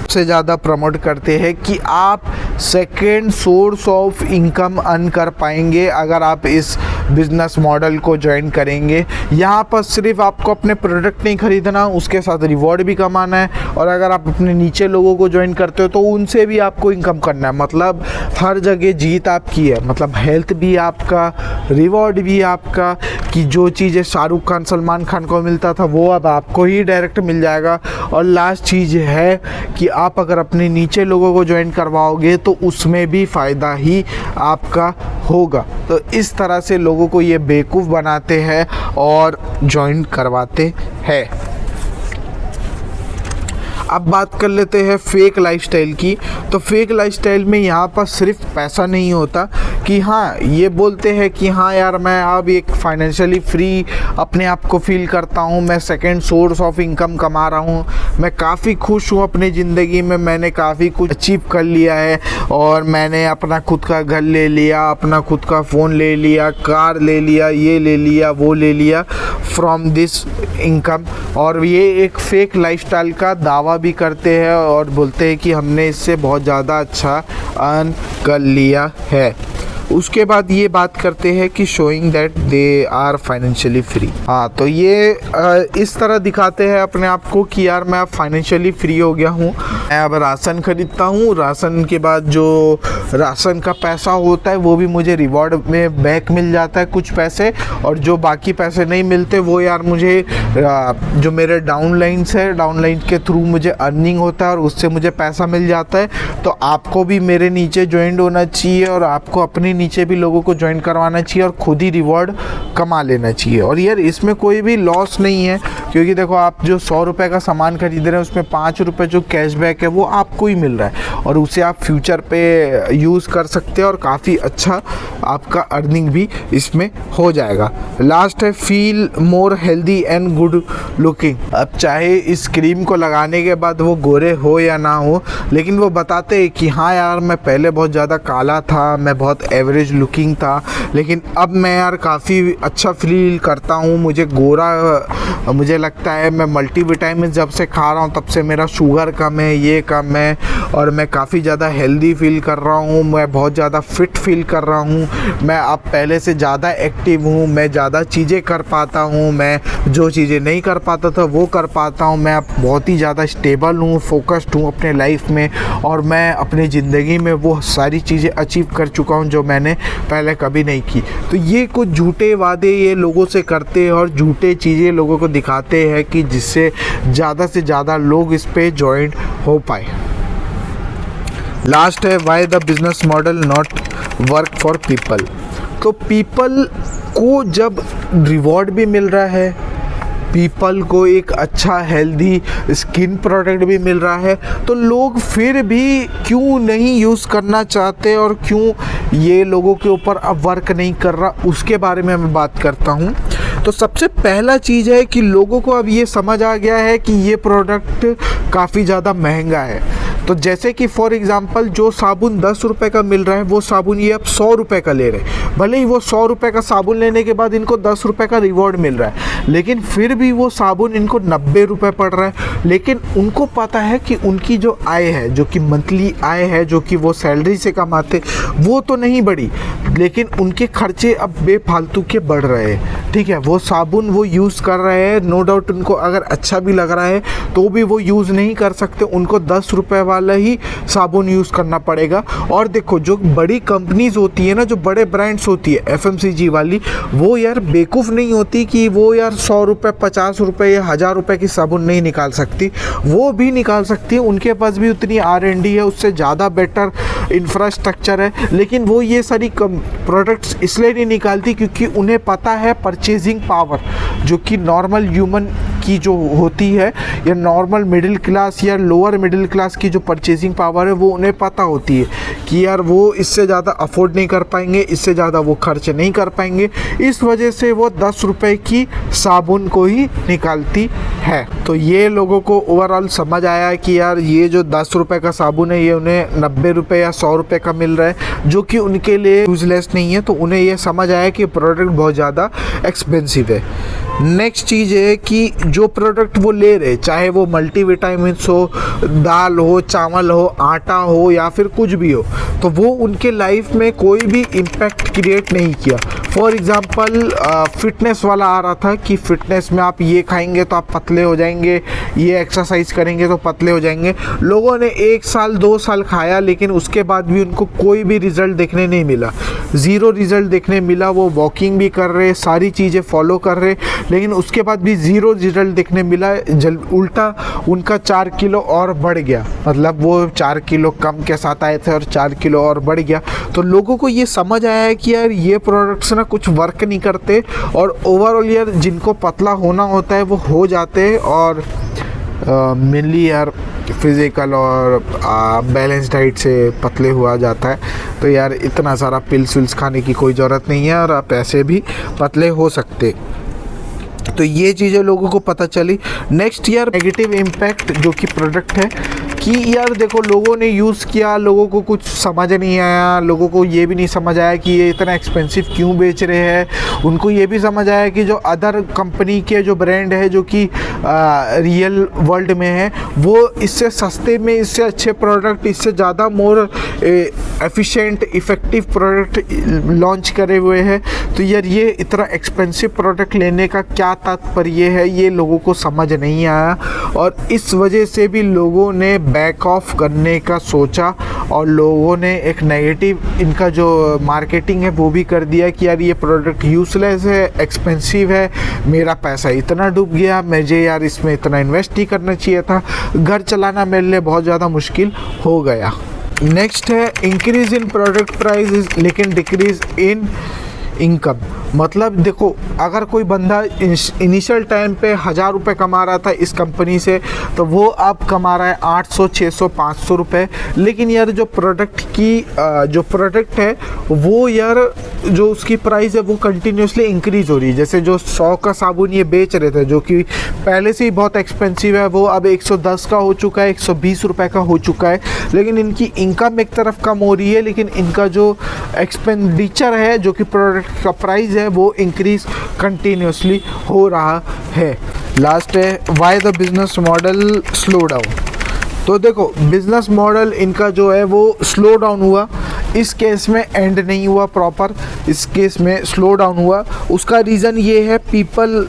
सबसे ज़्यादा प्रमोट करते हैं कि आप second source of income earn कर पाएंगे अगर आप इस बिज़नेस मॉडल को ज्वाइन करेंगे। यहाँ पर सिर्फ आपको अपने प्रोडक्ट नहीं खरीदना, उसके साथ रिवॉर्ड भी कमाना है। और अगर आप अपने नीचे लोगों को ज्वाइन करते हो तो उनसे भी आपको इनकम करना है। मतलब हर जगह जीत आपकी है, मतलब हेल्थ भी आपका, रिवॉर्ड भी आपका, कि जो चीज़ें शाहरुख खान, सलमान खान को मिलता था वो अब आपको ही डायरेक्ट मिल जाएगा। और लास्ट चीज़ है कि आप अगर अपने नीचे लोगों को ज्वाइन करवाओगे तो उसमें भी फ़ायदा ही आपका होगा। तो इस तरह से लोगों को ये बेवकूफ़ बनाते हैं और ज्वाइन करवाते हैं। अब बात कर लेते हैं फेक लाइफस्टाइल की। तो फेक लाइफस्टाइल में यहाँ पर सिर्फ पैसा नहीं होता, कि हाँ ये बोलते हैं कि हाँ यार मैं अब एक फाइनेंशियली फ्री अपने आप को फील करता हूँ, मैं सेकंड सोर्स ऑफ इनकम कमा रहा हूँ, मैं काफ़ी खुश हूँ अपनी ज़िंदगी में, मैंने काफ़ी कुछ अचीव कर लिया है और मैंने अपना खुद का घर ले लिया, अपना खुद का फ़ोन ले लिया, कार ले लिया, ये ले लिया, वो ले लिया फ्रॉम दिस इनकम। और ये एक फेक लाइफस्टाइल का दावा भी करते हैं और बोलते हैं कि हमने इससे बहुत ज़्यादा अच्छा अर्न कर लिया है। उसके बाद ये बात करते हैं कि showing that they are financially free. हाँ, तो ये इस तरह दिखाते हैं अपने आप को कि यार मैं अब फाइनेंशियली फ्री हो गया हूँ, मैं अब राशन खरीदता हूँ, राशन के बाद जो राशन का पैसा होता है वो भी मुझे रिवॉर्ड में बैक मिल जाता है कुछ पैसे, और जो बाकी पैसे नहीं मिलते वो यार मुझे जो मेरे डाउनलाइंस है, डाउनलाइन के थ्रू मुझे अर्निंग होता है और उससे मुझे पैसा मिल जाता है। तो आपको भी मेरे नीचे ज्वाइन होना चाहिए और आपको अपने नीचे भी लोगों को ज्वाइन करवाना चाहिए और खुद ही रिवॉर्ड कमा लेना चाहिए। और यार इसमें कोई भी लॉस नहीं है, क्योंकि देखो आप जो 100 रुपये का सामान खरीद रहे हैं उसमें 5 रुपये जो कैशबैक है वो आपको ही मिल रहा है और उसे आप फ्यूचर पे यूज़ कर सकते हैं और काफ़ी अच्छा आपका अर्निंग भी इसमें हो जाएगा। लास्ट है feel more healthy and good looking. अब चाहे इस क्रीम को लगाने के बाद वो गोरे हो या ना हो, लेकिन वो बताते हैं कि हाँ यार मैं पहले बहुत ज़्यादा काला था, मैं बहुत एवरेज लुकिंग था, लेकिन अब मैं यार काफ़ी अच्छा फील करता हूँ, मुझे गोरा मुझे लगता है, मैं मल्टीविटामिन जब से खा रहा हूँ तब से मेरा शुगर कम है, ये कम है और मैं काफ़ी ज़्यादा हेल्दी फील कर रहा हूँ, मैं बहुत ज़्यादा फिट फील कर रहा हूँ, मैं अब पहले से ज़्यादा एक्टिव हूँ, मैं ज़्यादा चीज़ें कर पाता हूँ, मैं जो चीज़ें नहीं कर पाता था वो कर पाता हूँ, मैं अब बहुत ही ज़्यादा स्टेबल हूँ, फोकस्ड हूँ अपने लाइफ में और मैं अपनी ज़िंदगी में वो सारी चीज़ें अचीव कर चुका हूँ जो मैंने पहले कभी नहीं की। तो ये कुछ झूठे वादे ये लोगों से करते हैं और झूठे चीज़ें लोगों को दिखाते हैं कि जिससे ज़्यादा से ज़्यादा लोग इस पे जॉइंट हो पाए। लास्ट है why the business model not work for people. तो पीपल को जब रिवॉर्ड भी मिल रहा है, पीपल को एक अच्छा हेल्दी स्किन प्रोडक्ट भी मिल रहा है, तो लोग फिर भी क्यों नहीं यूज़ करना चाहते और क्यों ये लोगों के ऊपर अब वर्क नहीं कर रहा, उसके बारे में मैं बात करता हूँ। तो सबसे पहला चीज़ है कि लोगों को अब ये समझ आ गया है कि ये प्रोडक्ट काफ़ी ज़्यादा महंगा है। तो जैसे कि फॉर एग्ज़ाम्पल जो साबुन 10 रुपये का मिल रहा है वो साबुन ये अब 100 रुपये का ले रहे हैं। भले ही वो 100 रुपये का साबुन लेने के बाद इनको 10 रुपये का रिवॉर्ड मिल रहा है, लेकिन फिर भी वो साबुन इनको 90 रुपये पड़ रहा है। लेकिन उनको पता है कि उनकी जो आय है, जो कि मंथली आय है, जो कि वो सैलरी से कमाते, वो तो नहीं बढ़ी, लेकिन उनके खर्चे अब बेफालतू के बढ़ रहे हैं। ठीक है, वो साबुन वो यूज़ कर रहे हैं, नो डाउट उनको अगर अच्छा भी लग रहा है तो भी वो यूज़ नहीं कर सकते, उनको 10 रुपये वाला ही साबुन यूज़ करना पड़ेगा। और देखो जो बड़ी कंपनीज होती है ना, जो बड़े ब्रांड्स होती है FMCG वाली, वो यार बेवकूफ़ नहीं होती कि वो यार 100 रुपये 50 रुपये या 1000 रुपये की साबुन नहीं निकाल सकती, वो भी निकाल सकती है, उनके पास भी उतनी R&D है, उससे ज़्यादा बेटर इंफ्रास्ट्रक्चर है। लेकिन वो ये सारी प्रोडक्ट्स इसलिए नहीं निकालती क्योंकि उन्हें पता है परचेजिंग पावर, जो कि नॉर्मल ह्यूमन की जो होती है या नॉर्मल मिडिल क्लास या लोअर मिडिल क्लास की जो परचेजिंग पावर है, वो उन्हें पता होती है कि यार वो इससे ज़्यादा अफोर्ड नहीं कर पाएंगे, इससे ज़्यादा वो खर्च नहीं कर पाएंगे, इस वजह से वो 10 रुपये की साबुन को ही निकालती है। तो ये लोगों को ओवरऑल समझ आया है कि यार ये जो 10 रुपये का साबुन है ये उन्हें 90 रुपये या 100 रुपये का मिल रहा है, जो कि उनके लिए यूजलेस नहीं है। तो उन्हें ये समझ आया कि प्रोडक्ट बहुत ज़्यादा एक्सपेंसिव है। नेक्स्ट चीज़ है कि जो प्रोडक्ट वो ले रहे, चाहे वो मल्टीविटामिन्स हो, दाल हो, चावल हो, आटा हो या फिर कुछ भी हो, तो वो उनके लाइफ में कोई भी इम्पैक्ट क्रिएट नहीं किया। फॉर एग्ज़ाम्पल फिटनेस वाला आ रहा था कि फिटनेस में आप ये खाएंगे तो आप पतले हो जाएंगे, ये एक्सरसाइज करेंगे तो पतले हो जाएंगे। लोगों ने 1 साल 2 साल खाया, लेकिन उसके बाद भी उनको कोई भी रिज़ल्ट देखने नहीं मिला, ज़ीरो रिज़ल्ट देखने मिला। वो वॉकिंग भी कर रहे, सारी चीज़ें फॉलो कर रहे, लेकिन उसके बाद भी ज़ीरो रिज़ल्ट देखने मिला। उल्टा उनका 4 किलो और बढ़ गया, मतलब वो 4 किलो कम के साथ आए थे और 4 किलो और बढ़ गया। तो लोगों को ये समझ आया है कि यार ये प्रोडक्ट्स ना कुछ वर्क नहीं करते और ओवरऑल यार जिनको पतला होना होता है वो हो जाते हैं और मेनली यार फिज़िकल और बैलेंस डाइट से पतले हुआ जाता है। तो यार इतना सारा पिल्स विल्स खाने की कोई ज़रूरत नहीं है और आप ऐसे भी पतले हो सकते। तो ये चीज़ें लोगों को पता चली। नेक्स्ट यार नेगेटिव इम्पैक्ट जो कि प्रोडक्ट है कि यार देखो लोगों ने यूज़ किया, लोगों को कुछ समझ नहीं आया, लोगों को ये भी नहीं समझ आया कि ये इतना एक्सपेंसिव क्यों बेच रहे हैं। उनको ये भी समझ आया कि जो अदर कंपनी के जो ब्रांड है जो कि रियल वर्ल्ड में है वो इससे सस्ते में, इससे अच्छे प्रोडक्ट, इससे ज़्यादा more efficient effective product launch करे हुए हैं। तो यार ये इतना एक्सपेंसिव प्रोडक्ट लेने का क्या तात्पर्य है, ये लोगों को समझ नहीं आया और इस वजह से भी लोगों ने बैक ऑफ करने का सोचा और लोगों ने एक नेगेटिव इनका जो मार्केटिंग है वो भी कर दिया कि यार ये प्रोडक्ट यूज़लेस है, एक्सपेंसिव है, मेरा पैसा इतना डूब गया, मुझे यार इसमें इतना इन्वेस्ट ही करना चाहिए था, घर चलाना मेरे लिए बहुत ज़्यादा मुश्किल हो गया। नेक्स्ट है इंक्रीज़ इन प्रोडक्ट प्राइस लेकिन डिक्रीज़ इन इनकम। मतलब देखो अगर कोई बंदा इनिशियल टाइम पे 1000 रुपये कमा रहा था इस कंपनी से तो वो अब कमा रहा है 800, 600, 500 रुपये। लेकिन यार जो प्रोडक्ट की जो प्रोडक्ट है वो यार जो उसकी प्राइस है वो कंटिन्यूसली इंक्रीज़ हो रही है। जैसे जो 100 का साबुन ये बेच रहे थे जो कि पहले से ही बहुत एक्सपेंसिव है वो अब 110 का हो चुका है, 120 रुपये का हो चुका है। लेकिन इनकी इनकम एक तरफ कम हो रही है लेकिन इनका जो एक्सपेंडिचर है जो कि प्रोडक्ट का प्राइस है वो इंक्रीज कंटिन्यूसली हो रहा है। लास्ट है why the business model slow down. तो देखो बिजनेस मॉडल इनका जो है वो स्लो डाउन हुआ, इस केस में एंड नहीं हुआ प्रॉपर, इस केस में स्लो डाउन हुआ। उसका रीज़न ये है people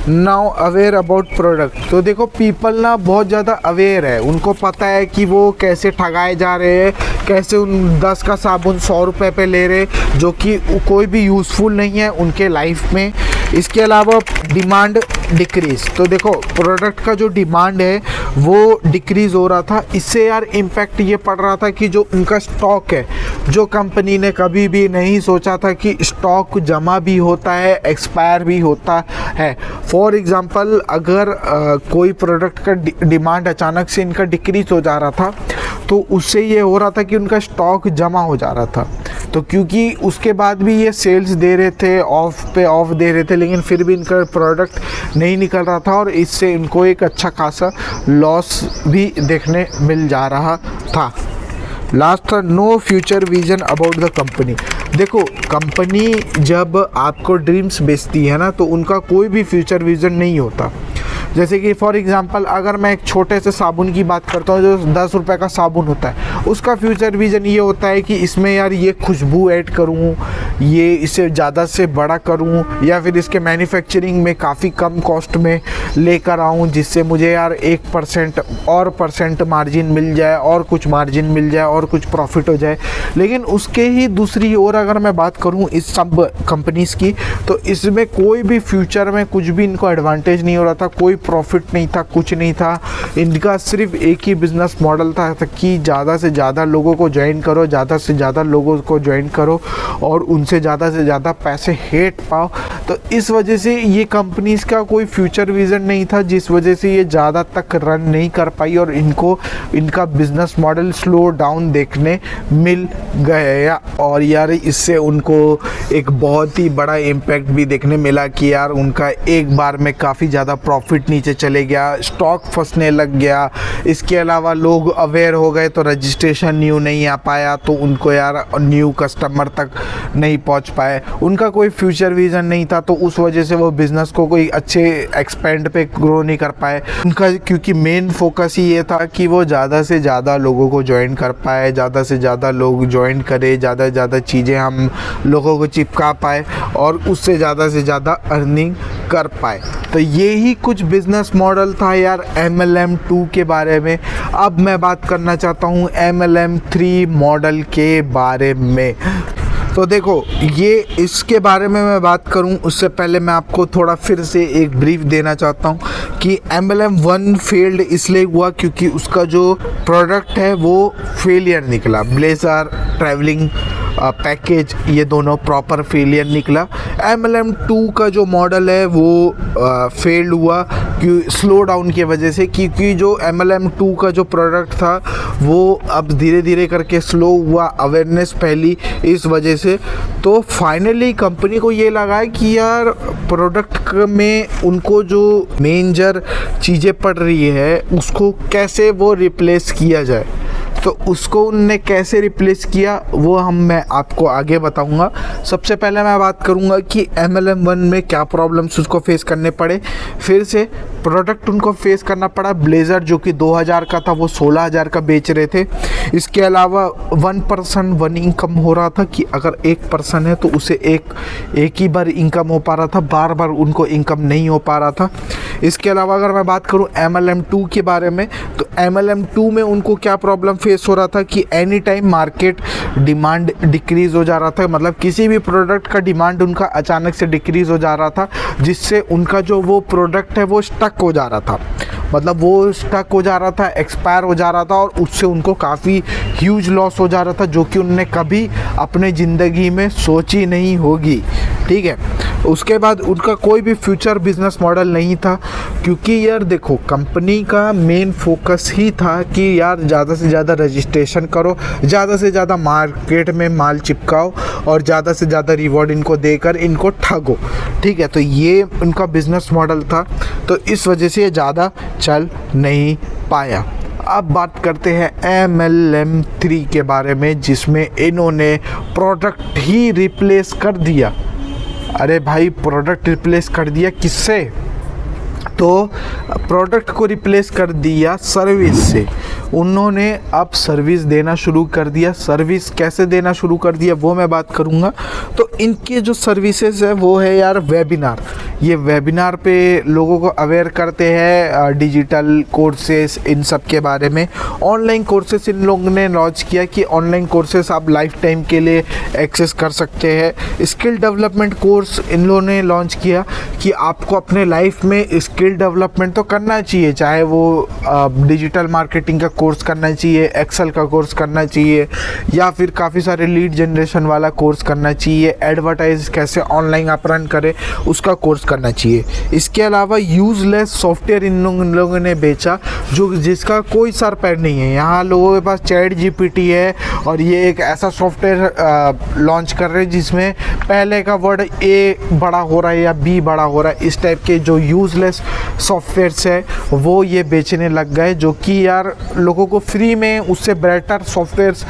now aware about product. तो देखो पीपल ना बहुत ज़्यादा अवेयर है, उनको पता है कि वो कैसे ठगाए जा रहे हैं, कैसे उन 10 का साबुन 100 रुपये पे ले रहे जो कि कोई भी यूज़फुल नहीं है उनके लाइफ में। इसके अलावा डिमांड डिक्रीज़। तो देखो प्रोडक्ट का जो डिमांड है वो डिक्रीज़ हो रहा था। इससे यार इम्पैक्ट ये पड़ रहा था कि जो उनका स्टॉक है, जो कंपनी ने कभी भी नहीं सोचा था कि स्टॉक जमा भी होता है, एक्सपायर भी होता है। फॉर एग्ज़ाम्पल अगर कोई प्रोडक्ट का डिमांड अचानक से इनका डिक्रीज़ हो जा रहा था तो उससे ये हो रहा था कि उनका स्टॉक जमा हो जा रहा था। तो क्योंकि उसके बाद भी ये सेल्स दे रहे थे, ऑफ पे ऑफ दे रहे थे, लेकिन फिर भी इनका प्रोडक्ट नहीं निकल रहा था और इससे इनको एक अच्छा खासा लॉस भी देखने मिल जा रहा था। लास्ट था no future vision about the company. देखो कंपनी जब आपको ड्रीम्स बेचती है ना तो उनका कोई भी फ्यूचर विजन नहीं होता। जैसे कि फॉर एग्ज़ाम्पल अगर मैं एक छोटे से साबुन की बात करता हूँ जो 10 रुपये का साबुन होता है, उसका फ्यूचर विज़न ये होता है कि इसमें यार ये खुशबू ऐड करूँ, ये इसे ज़्यादा से बड़ा करूँ या फिर इसके मैन्युफैक्चरिंग में काफ़ी कम कॉस्ट में लेकर आऊँ जिससे मुझे यार 1% और परसेंट मार्जिन मिल जाए और कुछ मार्जिन मिल जाए और कुछ प्रॉफिट हो जाए। लेकिन उसके ही दूसरी ओर अगर मैं बात करूँ इस सब कंपनीज़ की तो इसमें कोई भी फ्यूचर में कुछ भी इनको एडवांटेज नहीं हो रहा था, कोई प्रॉफिट नहीं था, कुछ नहीं था। इनका सिर्फ एक ही बिजनेस मॉडल था कि ज़्यादा से ज़्यादा लोगों को ज्वाइन करो, ज़्यादा से ज़्यादा लोगों को ज्वाइन करो और उनसे ज़्यादा से ज़्यादा पैसे हेट पाओ। तो इस वजह से ये कंपनीज़ का कोई फ्यूचर विज़न नहीं था जिस वजह से ये ज़्यादा तक रन नहीं कर पाई और इनको इनका बिजनेस मॉडल स्लो डाउन देखने मिल गया। और यार इससे उनको एक बहुत ही बड़ा इम्पैक्ट भी देखने मिला कि यार उनका एक बार में काफ़ी ज़्यादा प्रॉफिट नीचे चले गया, स्टॉक फंसने लग गया। इसके अलावा लोग अवेयर हो गए तो रजिस्ट्रेशन न्यू नहीं आ पाया तो उनको यार न्यू कस्टमर तक नहीं पहुंच पाए। उनका कोई फ्यूचर विज़न नहीं था तो उस वजह से वो बिज़नेस को कोई अच्छे एक्सपेंड पे ग्रो नहीं कर पाए। उनका क्योंकि मेन फोकस ही ये था कि वो ज़्यादा से ज़्यादा लोगों को ज्वाइन कर पाए, ज़्यादा से ज़्यादा लोग ज्वाइन करे, ज़्यादा से ज़्यादा चीज़ें हम लोगों को चिपका पाए और उससे ज़्यादा से ज़्यादा अर्निंग कर पाए। तो ये ही कुछ बिजनेस मॉडल था यार MLM2 के बारे में। अब मैं बात करना चाहता हूँ MLM3 मॉडल के बारे में। तो देखो ये इसके बारे में मैं बात करूं उससे पहले मैं आपको थोड़ा फिर से एक ब्रीफ देना चाहता हूं कि MLM1 फेल्ड इसलिए हुआ क्योंकि उसका जो प्रोडक्ट है वो फेलियर निकला। ब्लेज़र ट्रैवलिंग पैकेज, ये दोनों प्रॉपर फेलियर निकला। MLM2 का जो मॉडल है वो फेल्ड हुआ कि स्लो डाउन की वजह से, क्योंकि जो MLM2 का जो प्रोडक्ट था वो अब धीरे धीरे करके स्लो हुआ, अवेयरनेस फैली इस वजह से। तो फाइनली कंपनी को ये लगा कि यार प्रोडक्ट में उनको जो मेजर चीज़ें पड़ रही है उसको कैसे वो रिप्लेस किया जाए। तो उसको उनने कैसे रिप्लेस किया वो मैं आपको आगे बताऊंगा। सबसे पहले मैं बात करूंगा कि MLM1 में क्या प्रॉब्लम्स उसको फेस करने पड़े। फिर से प्रोडक्ट उनको फेस करना पड़ा, ब्लेज़र जो कि 2000 का था वो 16000 का बेच रहे थे। इसके अलावा 1% वन इनकम हो रहा था कि अगर 1% है तो उसे एक ही बार इनकम हो पा रहा था, बार बार उनको इनकम नहीं हो पा रहा था। इसके अलावा अगर मैं बात करूं MLM2 के बारे में, तो MLM2 में उनको क्या प्रॉब्लम फेस हो रहा था कि any time market demand decrease हो जा रहा था। मतलब किसी भी प्रोडक्ट का डिमांड उनका अचानक से डिक्रीज़ हो जा रहा था, जिससे उनका जो वो प्रोडक्ट है वो स्टक हो जा रहा था। मतलब वो स्टक हो जा रहा था, एक्सपायर हो जा रहा था, और उससे उनको काफ़ी ह्यूज लॉस हो जा रहा था, जो कि उन्होंने कभी अपने ज़िंदगी में सोची नहीं होगी। ठीक है, उसके बाद उनका कोई भी फ्यूचर बिजनेस मॉडल नहीं था, क्योंकि यार देखो कंपनी का मेन फोकस ही था कि यार ज़्यादा से ज़्यादा रजिस्ट्रेशन करो, ज़्यादा से ज़्यादा मार्केट में माल चिपकाओ और ज़्यादा से ज़्यादा रिवॉर्ड इनको देकर इनको ठगो। ठीक है, तो ये उनका बिजनेस मॉडल था, तो इस वजह से ये ज़्यादा चल नहीं पाया। अब बात करते हैं MLM3 के बारे में, जिसमें इन्होंने प्रोडक्ट ही रिप्लेस कर दिया। अरे भाई, प्रोडक्ट रिप्लेस कर दिया किससे? तो प्रोडक्ट को रिप्लेस कर दिया सर्विस से। उन्होंने अब सर्विस देना शुरू कर दिया। सर्विस कैसे देना शुरू कर दिया वो मैं बात करूँगा। तो इनके जो सर्विसेज है वो है यार वेबिनार। ये वेबिनार पे लोगों को अवेयर करते हैं डिजिटल कोर्सेस इन सब के बारे में। ऑनलाइन कोर्सेस इन लोगों ने लॉन्च किया कि ऑनलाइन कोर्सेस आप लाइफ टाइम के लिए एक्सेस कर सकते हैं। स्किल डेवलपमेंट कोर्स इन लोगों ने लॉन्च किया कि आपको अपने लाइफ में स्किल डेवलपमेंट तो करना चाहिए, चाहे वो डिजिटल मार्केटिंग का कोर्स करना चाहिए, एक्सेल का कोर्स करना चाहिए, या फिर काफ़ी सारे लीड जनरेशन वाला कोर्स करना चाहिए, एडवर्टाइज कैसे ऑनलाइन आप रन करें उसका कोर्स करना चाहिए। इसके अलावा यूज़लेस सॉफ्टवेयर इन लोगों ने बेचा जिसका कोई सर पैर नहीं है। यहाँ लोगों के पास ChatGPT है और ये एक ऐसा सॉफ्टवेयर लॉन्च कर रहे हैं जिसमें पहले का वर्ड A बड़ा हो रहा है या B बड़ा हो रहा है। इस टाइप के जो यूज़लेस सॉफ्टवेयर्स है वो ये बेचने लग गए, जो कि यार लोगों को फ्री में उससे बेटर सॉफ्टवेयर्स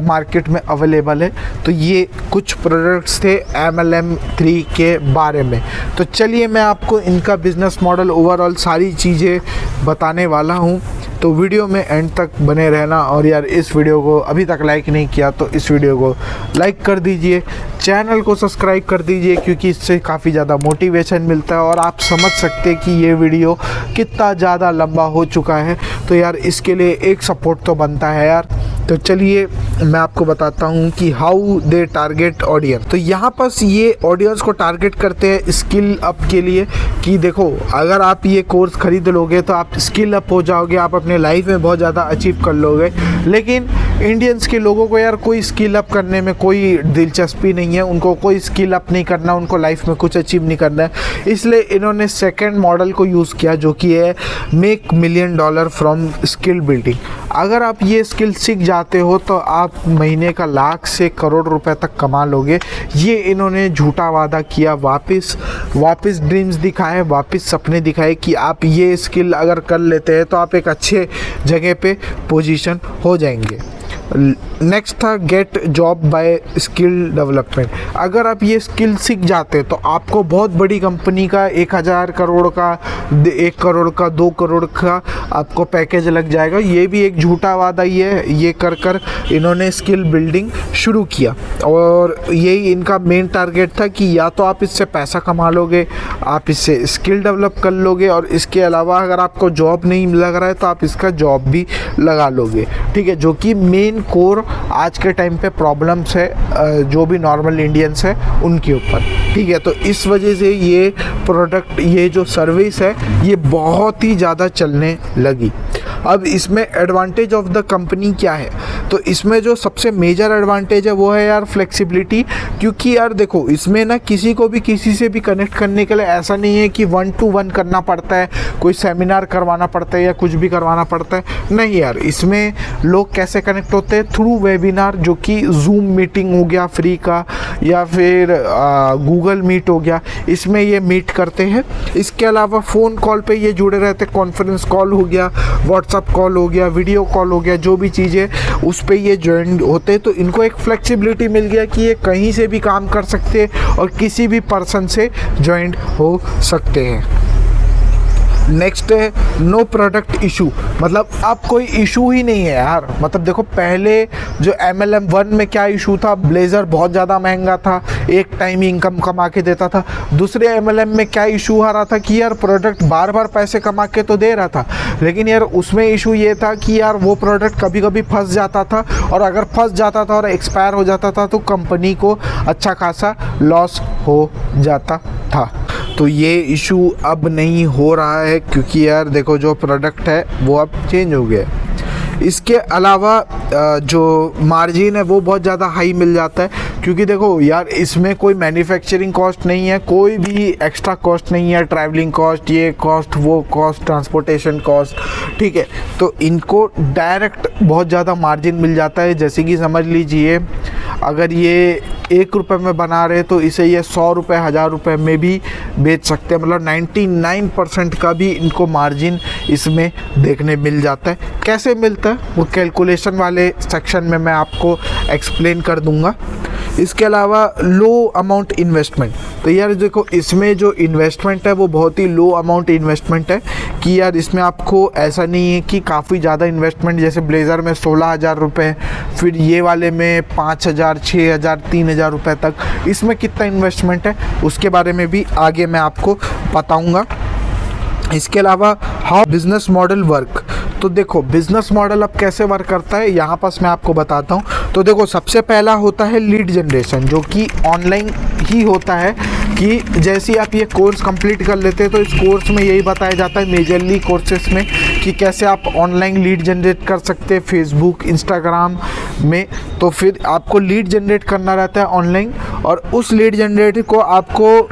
मार्केट में अवेलेबल है। तो ये कुछ प्रोडक्ट्स थे MLM3 के बारे में। तो चलिए मैं आपको इनका बिजनेस मॉडल ओवरऑल सारी चीज़ें बताने वाला हूँ, तो वीडियो में एंड तक बने रहना। और यार इस वीडियो को अभी तक लाइक नहीं किया तो इस वीडियो को लाइक कर दीजिए, चैनल को सब्सक्राइब कर दीजिए, क्योंकि इससे काफ़ी ज़्यादा मोटिवेशन मिलता है और आप समझ सकते हैं कि ये वीडियो कितना ज़्यादा लंबा हो चुका है। तो यार इसके लिए एक सपोर्ट तो बनता है यार। तो चलिए मैं आपको बताता हूँ कि हाउ दे टारगेट ऑडियंस। तो यहाँ पर ये ऑडियंस को टारगेट करते हैं स्किल अप के लिए, कि देखो अगर आप ये कोर्स खरीद लोगे तो आप स्किल अप हो जाओगे, आप अपने लाइफ में बहुत ज़्यादा अचीव कर लोगे। लेकिन इंडियंस के लोगों को यार कोई स्किल अप करने में कोई दिलचस्पी नहीं है, उनको कोई स्किल अप नहीं करना, उनको लाइफ में कुछ अचीव नहीं करना है। इसलिए इन्होंने सेकेंड मॉडल को यूज़ किया, जो कि है make $1 million from skill building. अगर आप ये स्किल सीख जाते हो तो आप महीने का लाख से करोड़ रुपए तक कमा लोगे। ये इन्होंने झूठा वादा किया, वापस ड्रीम्स दिखाए, वापस सपने दिखाए कि आप ये स्किल अगर कर लेते हैं तो आप एक अच्छे जगह पे पोजीशन हो जाएंगे। नेक्स्ट था get job by skill development. अगर आप ये स्किल सीख जाते तो आपको बहुत बड़ी कंपनी का 1000 करोड़ का, 1 करोड़ का, 2 करोड़ का आपको पैकेज लग जाएगा। ये भी एक झूठा वादा ही है। ये कर इन्होंने स्किल बिल्डिंग शुरू किया और यही इनका मेन टारगेट था कि या तो आप इससे पैसा कमा लोगे, आप इससे स्किल डेवलप कर लोगे, और इसके अलावा अगर आपको जॉब नहीं लग रहा है तो आप इसका जॉब भी लगा लोगे। ठीक है, जो कि मेन कोर आज के टाइम पे प्रॉब्लम्स है जो भी नॉर्मल इंडियंस है उनके ऊपर। ठीक है, तो इस वजह से ये प्रोडक्ट, ये जो सर्विस है ये बहुत ही ज़्यादा चलने लगी। अब इसमें एडवांटेज ऑफ द कंपनी क्या है, तो इसमें जो सबसे मेजर एडवांटेज है वो है यार फ्लेक्सिबिलिटी। क्योंकि यार देखो इसमें ना किसी को भी किसी से भी कनेक्ट करने के लिए ऐसा नहीं है कि 1 to 1 करना पड़ता है, कोई सेमिनार करवाना पड़ता है या कुछ भी करवाना पड़ता है। नहीं यार, इसमें लोग कैसे कनेक्ट होते हैं, थ्रू वेबिनार, जो कि जूम मीटिंग हो गया फ्री का, या फिर गूगल मीट हो गया, इसमें ये मीट करते हैं। इसके अलावा फ़ोन कॉल पे ये जुड़े रहते हैं, कॉन्फ्रेंस कॉल हो गया, व्हाट्सअप कॉल हो गया, वीडियो कॉल हो गया, जो भी चीज़ें उस पे ये ज्वाइन होते हैं। तो इनको एक फ्लेक्सिबिलिटी मिल गया कि ये कहीं से भी काम कर सकते हैं और किसी भी पर्सन से ज्वाइन हो सकते हैं। नेक्स्ट है नो प्रोडक्ट इशू, मतलब अब कोई इशू ही नहीं है यार। मतलब देखो पहले जो MLM 1 में क्या इशू था, ब्लेज़र बहुत ज़्यादा महंगा था, एक टाइम इनकम कमा के देता था। दूसरे MLM में क्या इशू आ रहा था कि यार प्रोडक्ट बार बार पैसे कमा के तो दे रहा था, लेकिन यार उसमें इशू ये था कि यार वो प्रोडक्ट कभी कभी फंस जाता था, और अगर फंस जाता था और एक्सपायर हो जाता था तो कंपनी को अच्छा खासा लॉस हो जाता था। तो ये इशू अब नहीं हो रहा है, क्योंकि यार देखो जो प्रोडक्ट है वो अब चेंज हो गया है। इसके अलावा जो मार्जिन है वो बहुत ज़्यादा हाई मिल जाता है, क्योंकि देखो यार इसमें कोई मैन्युफैक्चरिंग कॉस्ट नहीं है, कोई भी एक्स्ट्रा कॉस्ट नहीं है, ट्रैवलिंग कॉस्ट, ये कॉस्ट, वो कॉस्ट, ट्रांसपोर्टेशन कॉस्ट, ठीक है। तो इनको डायरेक्ट बहुत ज़्यादा मार्जिन मिल जाता है। जैसे कि समझ लीजिए अगर ये 1 रुपये में बना रहे तो इसे ये 100 रुपये, 1000 रुपये में भी बेच सकते हैं। मतलब 99% का भी इनको मार्जिन इसमें देखने मिल जाता है। कैसे मिलता है वो कैलकुलेशन वाले सेक्शन में मैं आपको एक्सप्लेन कर दूंगा। इसके अलावा लो अमाउंट इन्वेस्टमेंट, तो यार देखो इसमें जो इन्वेस्टमेंट है वो बहुत ही लो अमाउंट इन्वेस्टमेंट है, कि यार इसमें आपको ऐसा नहीं है कि काफ़ी ज़्यादा इन्वेस्टमेंट, जैसे ब्लेज़र में 16,000 रुपये, फिर ये वाले में 5,000, 6,000, 3,000 रुपये तक। इसमें कितना इन्वेस्टमेंट है उसके बारे में भी आगे मैं आपको बताऊँगा। इसके अलावा हाउ बिजनेस मॉडल वर्क, तो देखो बिजनेस मॉडल अब कैसे वर्क करता है यहाँ पास मैं आपको बताता हूँ। तो देखो सबसे पहला होता है लीड जनरेशन, जो कि ऑनलाइन ही होता है, कि जैसे आप ये कोर्स कंप्लीट कर लेते हैं तो इस कोर्स में यही बताया जाता है मेजरली कोर्सेस में, कि कैसे आप ऑनलाइन लीड जनरेट कर सकते हैं फेसबुक, इंस्टाग्राम में। तो फिर आपको लीड जनरेट करना रहता है ऑनलाइन, और उस लीड जनरेट को आपको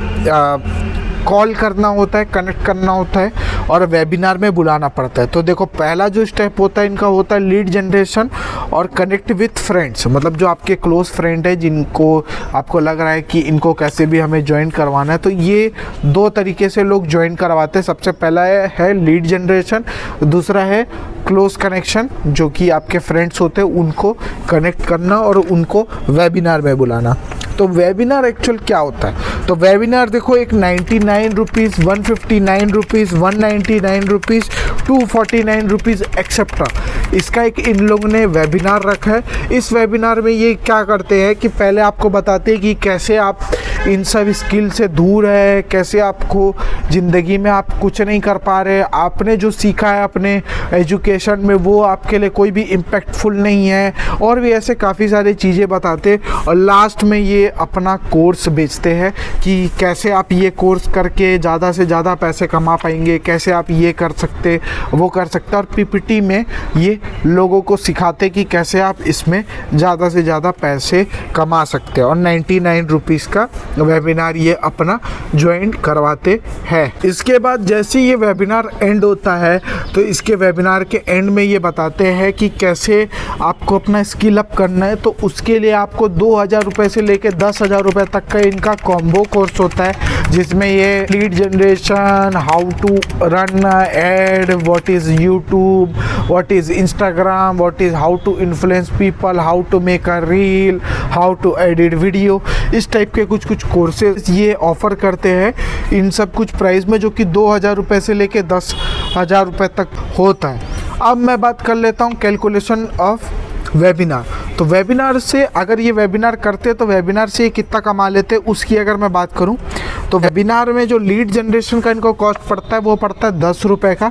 कॉल करना होता है, कनेक्ट करना होता है और वेबिनार में बुलाना पड़ता है। तो देखो पहला जो स्टेप होता है इनका होता है लीड जनरेशन और कनेक्ट विथ फ्रेंड्स, मतलब जो आपके क्लोज फ्रेंड है जिनको आपको लग रहा है कि इनको कैसे भी हमें ज्वाइन करवाना है। तो ये 2 तरीके से लोग ज्वाइन करवाते हैं। सबसे पहला है लीड जनरेशन, दूसरा है क्लोज कनेक्शन, जो कि आपके फ्रेंड्स होते हैं उनको कनेक्ट करना और उनको वेबिनार में बुलाना। तो वेबिनार एक्चुअल क्या होता है, तो वेबिनार देखो एक 99 rupees, 159 rupees, 199 rupees, 249 rupees etcetera, इसका एक इन लोगों ने वेबिनार रखा है। इस वेबिनार में ये क्या करते हैं कि पहले आपको बताते हैं कि कैसे आप इन सब स्किल से दूर है, कैसे आपको ज़िंदगी में आप कुछ नहीं कर पा रहे, आपने जो सीखा है अपने एजुकेशन में वो आपके लिए कोई भी इम्पैक्टफुल नहीं है, और भी ऐसे काफ़ी सारी चीज़ें बताते। और लास्ट में ये अपना कोर्स बेचते हैं कि कैसे आप ये कोर्स करके ज़्यादा से ज़्यादा पैसे कमा पाएंगे, कैसे आप ये कर सकते, वो कर सकते। और PPT में ये लोगों को सिखाते कि कैसे आप इसमें ज़्यादा से ज़्यादा पैसे कमा सकते हैं। और 99 रुपीज़ का वेबिनार ये अपना ज्वाइन करवाते हैं। इसके बाद जैसे ये वेबिनार एंड होता है तो इसके वेबिनार के एंड में ये बताते हैं कि कैसे आपको अपना स्किल अप करना है। तो उसके लिए आपको 2,000 रुपये से लेकर 10,000 रुपये तक का इनका कॉम्बो कोर्स होता है, जिसमें ये lead generation, how to run ad, what is YouTube, what is Instagram, what is how to influence people, how to make a reel, how to edit video, इस टाइप के कुछ कोर्सेज ये ऑफ़र करते हैं इन सब कुछ प्राइस में, जो कि 2,000 रुपये से लेकर 10,000 रुपये तक होता है। अब मैं बात कर लेता हूँ कैलकुलेशन ऑफ वेबिनार। तो वेबिनार से अगर ये वेबिनार करते तो वेबिनार से ये कितना कमा लेते, उसकी अगर मैं बात करूं तो वेबिनार में जो लीड जनरेशन का इनको कॉस्ट पड़ता है वो पड़ता है 10 रुपये का,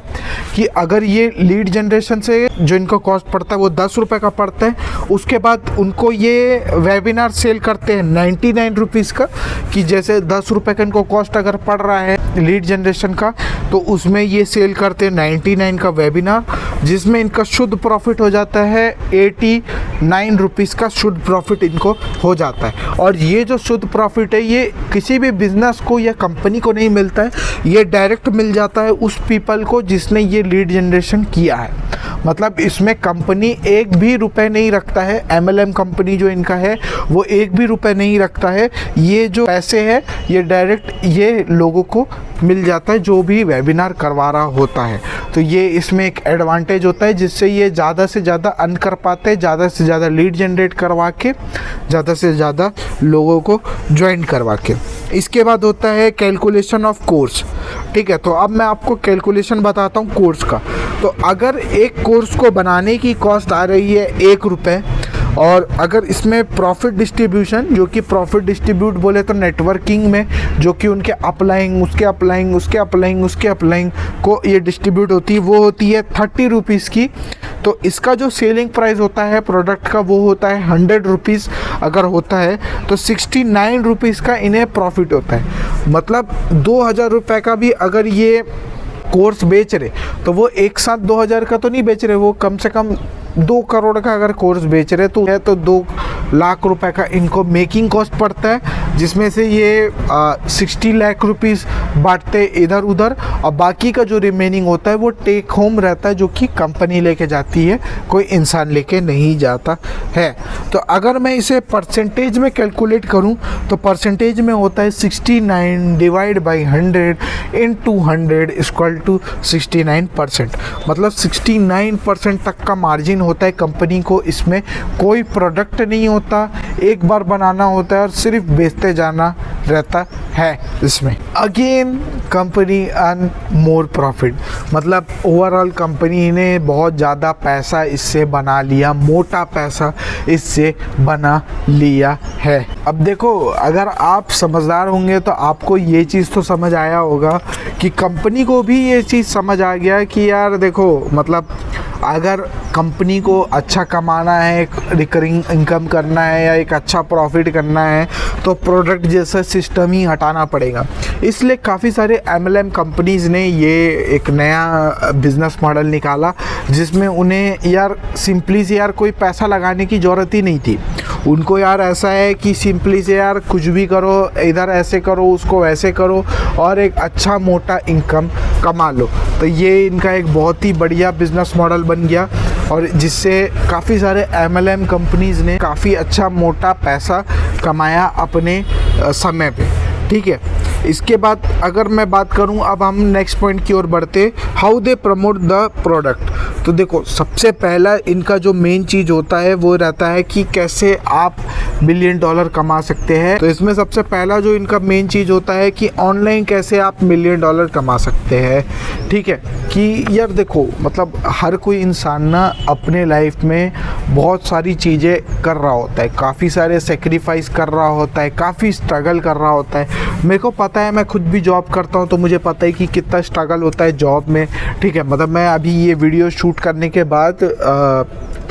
कि अगर ये लीड जनरेशन से जो इनको कॉस्ट पड़ता है वो 10 रुपये का पड़ता है। उसके बाद उनको ये वेबिनार सेल करते हैं 99 रुपीज़ का, कि जैसे 10 रुपये का इनको कॉस्ट अगर पड़ रहा है लीड जनरेशन का, तो उसमें ये सेल करते हैं 99 का वेबिनार, जिसमें इनका शुद्ध प्रॉफिट हो जाता है 89 रुपीज़ का शुद्ध प्रॉफिट इनको हो जाता है। और ये जो शुद्ध प्रॉफिट है ये किसी भी बिजनेस को या कंपनी को नहीं मिलता है, ये डायरेक्ट मिल जाता है उस पीपल को जिसने ये लीड जनरेशन किया है। मतलब इसमें कंपनी एक भी रुपए नहीं रखता है, MLM कंपनी जो इनका है वो एक भी रुपए नहीं रखता है। ये जो पैसे है ये डायरेक्ट ये लोगों को मिल जाता है जो भी वेबिनार करवा रहा होता है। तो ये इसमें एक एडवांटेज होता है जिससे ये ज़्यादा से ज़्यादा अर्न कर पाते हैं, ज़्यादा से ज़्यादा लीड जनरेट करवा के ज़्यादा से ज़्यादा लोगों को ज्वाइन करवा के। इसके बाद होता है कैलकुलेशन ऑफ कोर्स। ठीक है, तो अब मैं आपको कैलकुलेशन बताता हूँ कोर्स का। तो अगर एक कोर्स को बनाने की कॉस्ट आ रही है 1 रुपये, और अगर इसमें प्रॉफिट डिस्ट्रीब्यूशन, जो कि प्रॉफिट डिस्ट्रीब्यूट बोले तो नेटवर्किंग में जो कि उनके अपलाइंग, उसके अपलाइंग, उसके अपलाइंग, उसके अपलाइंग को ये डिस्ट्रीब्यूट होती है, वो होती है 30 रुपीज़ की। तो इसका जो सेलिंग प्राइस होता है प्रोडक्ट का वो होता है 100 रुपीज़ अगर होता है, तो 69 रुपीज़ का इन्हें प्रॉफिट होता है। मतलब 2000 रुपये का भी अगर ये कोर्स बेच रहे तो वो एक साथ 2000 का तो नहीं बेच रहे, वो कम से कम 2 करोड़ का अगर कोर्स बेच रहे तो है, तो 2 लाख रुपए का इनको मेकिंग कॉस्ट पड़ता है, जिसमें से ये 60 लाख रुपीस बांटते इधर उधर, और बाकी का जो रिमेनिंग होता है वो टेक होम रहता है, जो कि कंपनी लेके जाती है, कोई इंसान लेके नहीं जाता है। तो अगर मैं इसे परसेंटेज में कैलकुलेट करूं तो परसेंटेज में होता है 69 divide by 100 into 100 equal to 69%। मतलब 69% तक का मार्जिन होता है कंपनी को। इसमें कोई प्रोडक्ट नहीं होता, एक बार बनाना होता है और सिर्फ बेचते जाना रहता है। इसमें again company earn more profit, मतलब ओवरऑल कंपनी ने बहुत ज़्यादा पैसा इससे बना लिया, मोटा पैसा इससे बना लिया है। अब देखो, अगर आप समझदार होंगे तो आपको ये चीज़ तो समझ आया होगा कि कंपनी को भी ये चीज़ समझ आ गया कि यार देखो, मतलब अगर कंपनी को अच्छा कमाना है, एक रिकरिंग इनकम करना है या एक अच्छा प्रॉफिट करना है, तो प्रोडक्ट जैसा सिस्टम ही हटाना पड़ेगा। इसलिए काफ़ी सारे MLM कंपनीज़ ने ये एक नया बिज़नेस मॉडल निकाला, जिसमें उन्हें यार सिंपली से यार कोई पैसा लगाने की ज़रूरत ही नहीं थी। उनको यार ऐसा है कि सिंपली से यार कुछ भी करो, इधर ऐसे करो, उसको वैसे करो और एक अच्छा मोटा इनकम कमा लो। तो ये इनका एक बहुत ही बढ़िया बिज़नेस मॉडल बन गया, और जिससे काफ़ी सारे MLM कंपनीज़ ने काफ़ी अच्छा मोटा पैसा कमाया अपने समय पे। ठीक है, इसके बाद अगर मैं बात करूं, अब हम नेक्स्ट पॉइंट की ओर बढ़ते, how they promote the product. तो देखो, सबसे पहला इनका जो मेन चीज़ होता है वो रहता है कि कैसे आप $1 मिलियन कमा सकते हैं। तो इसमें सबसे पहला जो इनका मेन चीज़ होता है कि ऑनलाइन कैसे आप $1 मिलियन कमा सकते हैं। ठीक है, कि यार देखो, मतलब हर कोई इंसान ना अपने लाइफ में बहुत सारी चीज़ें कर रहा होता है, काफ़ी सारे सेक्रीफाइस कर रहा होता है, काफ़ी स्ट्रगल कर रहा होता है। मेरे को पता है, मैं खुद भी जॉब करता हूँ, तो मुझे पता है कि कितना स्ट्रगल होता है जॉब में। ठीक है, मतलब मैं अभी ये वीडियो शूट करने के बाद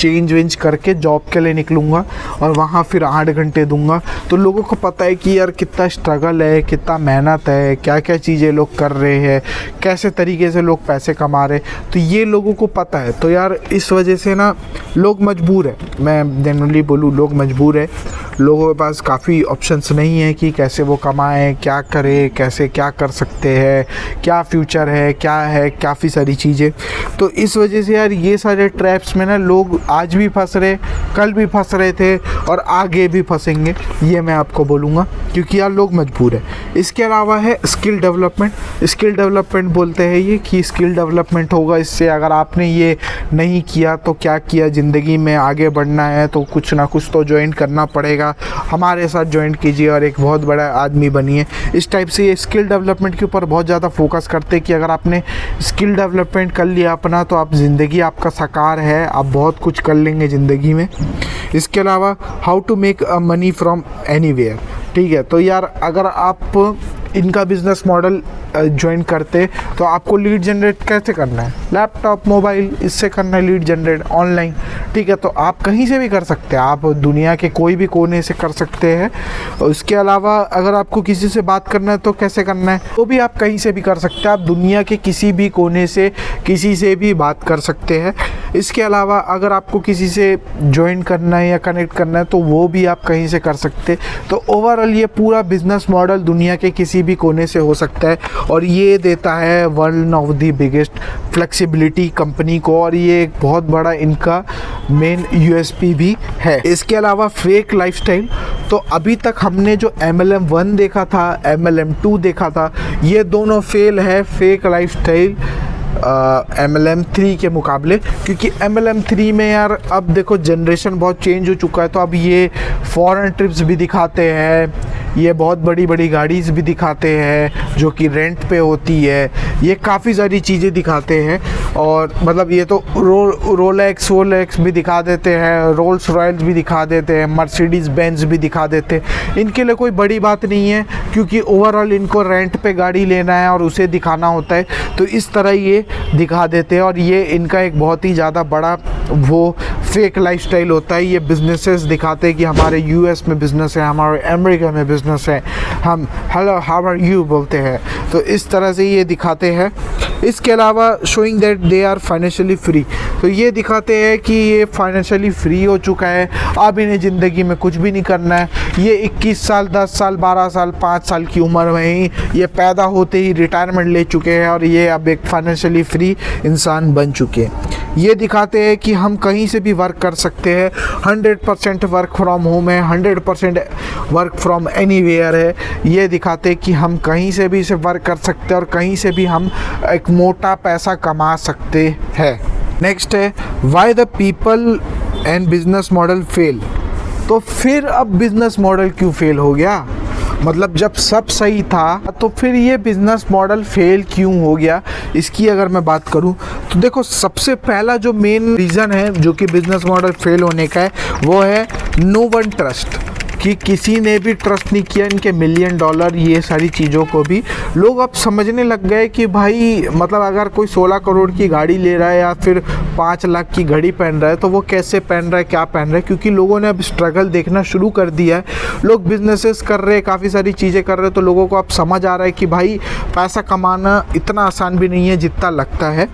चेंज वेंज करके जॉब के लिए निकलूँगा और वहाँ फिर 8 घंटे दूंगा। तो लोगों को पता है कि यार कितना स्ट्रगल है, कितना मेहनत है, क्या क्या चीज़ें लोग कर रहे हैं, कैसे तरीके से लोग पैसे कमा रहे, तो ये लोगों को पता है। तो यार इस वजह से ना लोग मजबूर है, मैं जनरली बोलूँ लोग मजबूर है, लोगों के पास काफ़ी ऑप्शंस नहीं है कि कैसे वो कमाएं, क्या करें, कैसे क्या कर सकते हैं, क्या फ्यूचर है, क्या है, काफ़ी सारी चीज़ें। तो इस वजह से यार ये सारे ट्रैप्स में ना लोग आज भी फंस रहे, कल भी फंस रहे थे और आगे भी फंसेंगे, ये मैं आपको बोलूँगा, क्योंकि यार लोग मजबूर है। इसके अलावा है स्किल डेवलपमेंट। स्किल डेवलपमेंट बोलते हैं ये कि स्किल डेवलपमेंट होगा इससे, अगर आपने ये नहीं किया तो क्या किया, ज़िंदगी में आगे बढ़ना है तो कुछ ना कुछ तो ज्वाइन करना पड़ेगा, हमारे साथ ज्वाइन कीजिए और एक बहुत बड़ा आदमी बनिए। इस टाइप से ये स्किल डेवलपमेंट के ऊपर बहुत ज़्यादा फोकस करते हैं कि अगर आपने स्किल डेवलपमेंट कर लिया अपना, तो आप ज़िंदगी आपका साकार है, आप बहुत कुछ कर लेंगे ज़िंदगी में। इसके अलावा how to make money from anywhere. ठीक है, तो यार अगर आप इनका बिजनेस मॉडल ज्वाइन करते तो आपको लीड जनरेट कैसे करना है, लैपटॉप मोबाइल इससे करना है लीड जनरेट ऑनलाइन, ठीक है। तो आप कहीं से भी कर सकते हैं, आप दुनिया के कोई भी कोने से कर सकते हैं। उसके अलावा अगर आपको किसी से बात करना है तो कैसे करना है, तो भी आप कहीं से भी कर सकते हैं, आप दुनिया के किसी भी कोने से किसी से भी बात कर सकते हैं। इसके अलावा अगर आपको किसी से ज्वाइन करना है या कनेक्ट करना है तो वो भी आप कहीं से कर सकते। तो ओवरऑल ये पूरा बिजनेस मॉडल दुनिया के किसी भी कोने से हो सकता है और ये देता है one of the biggest flexibility company को, और ये एक बहुत बड़ा इनका मेन यूएसपी भी है। इसके अलावा फेक लाइफस्टाइल, तो अभी तक हमने जो MLM 1 देखा था, MLM 2 देखा था, ये दोनों फेल है फेक लाइफस्टाइल MLM 3 के मुकाबले, क्योंकि MLM 3 में यार अब देखो जनरेशन बहुत चेंज हो चुका है, तो अब ये फॉरेन ट्रिप्स भी दिखाते हैं, ये बहुत बड़ी बड़ी गाड़ीज़ भी दिखाते हैं जो कि रेंट पे होती है, ये काफ़ी सारी चीज़ें दिखाते हैं। और मतलब ये तो रोलेक्स भी दिखा देते हैं, रोल्स रॉयल्स भी दिखा देते हैं, मर्सिडीज़ बेंज भी दिखा देते हैं। इनके लिए कोई बड़ी बात नहीं है, क्योंकि ओवरऑल इनको रेंट पे गाड़ी लेना है और उसे दिखाना होता है, तो इस तरह ये दिखा देते हैं। और ये इनका एक बहुत ही ज़्यादा बड़ा वो फेक लाइफस्टाइल होता है। ये बिजनेसेस दिखाते हैं कि हमारे यूएस में बिज़नेस है, हमारे अमेरिका में बिज़नेस है, हम हेलो हाउ आर यू बोलते हैं, तो इस तरह से ये दिखाते हैं। इसके अलावा showing that they are financially free, तो ये दिखाते हैं कि ये फाइनेंशियली फ्री हो चुका है, अब इन्हें ज़िंदगी में कुछ भी नहीं करना है। ये 21 साल 10 साल 12 साल 5 साल की उम्र में ही ये पैदा होते ही रिटायरमेंट ले चुके हैं और ये अब एक फाइनेंशियली फ्री इंसान बन चुके हैं। ये दिखाते हैं कि हम कहीं से भी वर्क कर सकते हैं, 100% वर्क फ्रॉम होम है, 100% वर्क फ्रॉम एनीवेयर है। ये दिखाते हैं कि हम कहीं से भी इसे वर्क कर सकते हैं और कहीं से भी हम एक मोटा पैसा कमा सकते हैं। नेक्स्ट है why the people and business model fail, तो फिर अब बिजनेस मॉडल क्यों फेल हो गया, मतलब जब सब सही था तो फिर ये बिज़नेस मॉडल फेल क्यों हो गया। इसकी अगर मैं बात करूं तो देखो, सबसे पहला जो मेन रीज़न है जो कि बिज़नेस मॉडल फेल होने का है वो है नो वन ट्रस्ट, कि किसी ने भी ट्रस्ट नहीं किया इनके $1 मिलियन ये सारी चीज़ों को भी। लोग अब समझने लग गए कि भाई मतलब अगर कोई 16 करोड़ की गाड़ी ले रहा है या फिर 5 लाख की घड़ी पहन रहा है तो वो कैसे पहन रहा है, क्या पहन रहा है, क्योंकि लोगों ने अब स्ट्रगल देखना शुरू कर दिया है। लोग बिजनेसेस कर रहे हैं, काफ़ी सारी चीज़ें कर रहे हैं, तो लोगों को अब समझ आ रहा है कि भाई पैसा कमाना इतना आसान भी नहीं है जितना लगता है।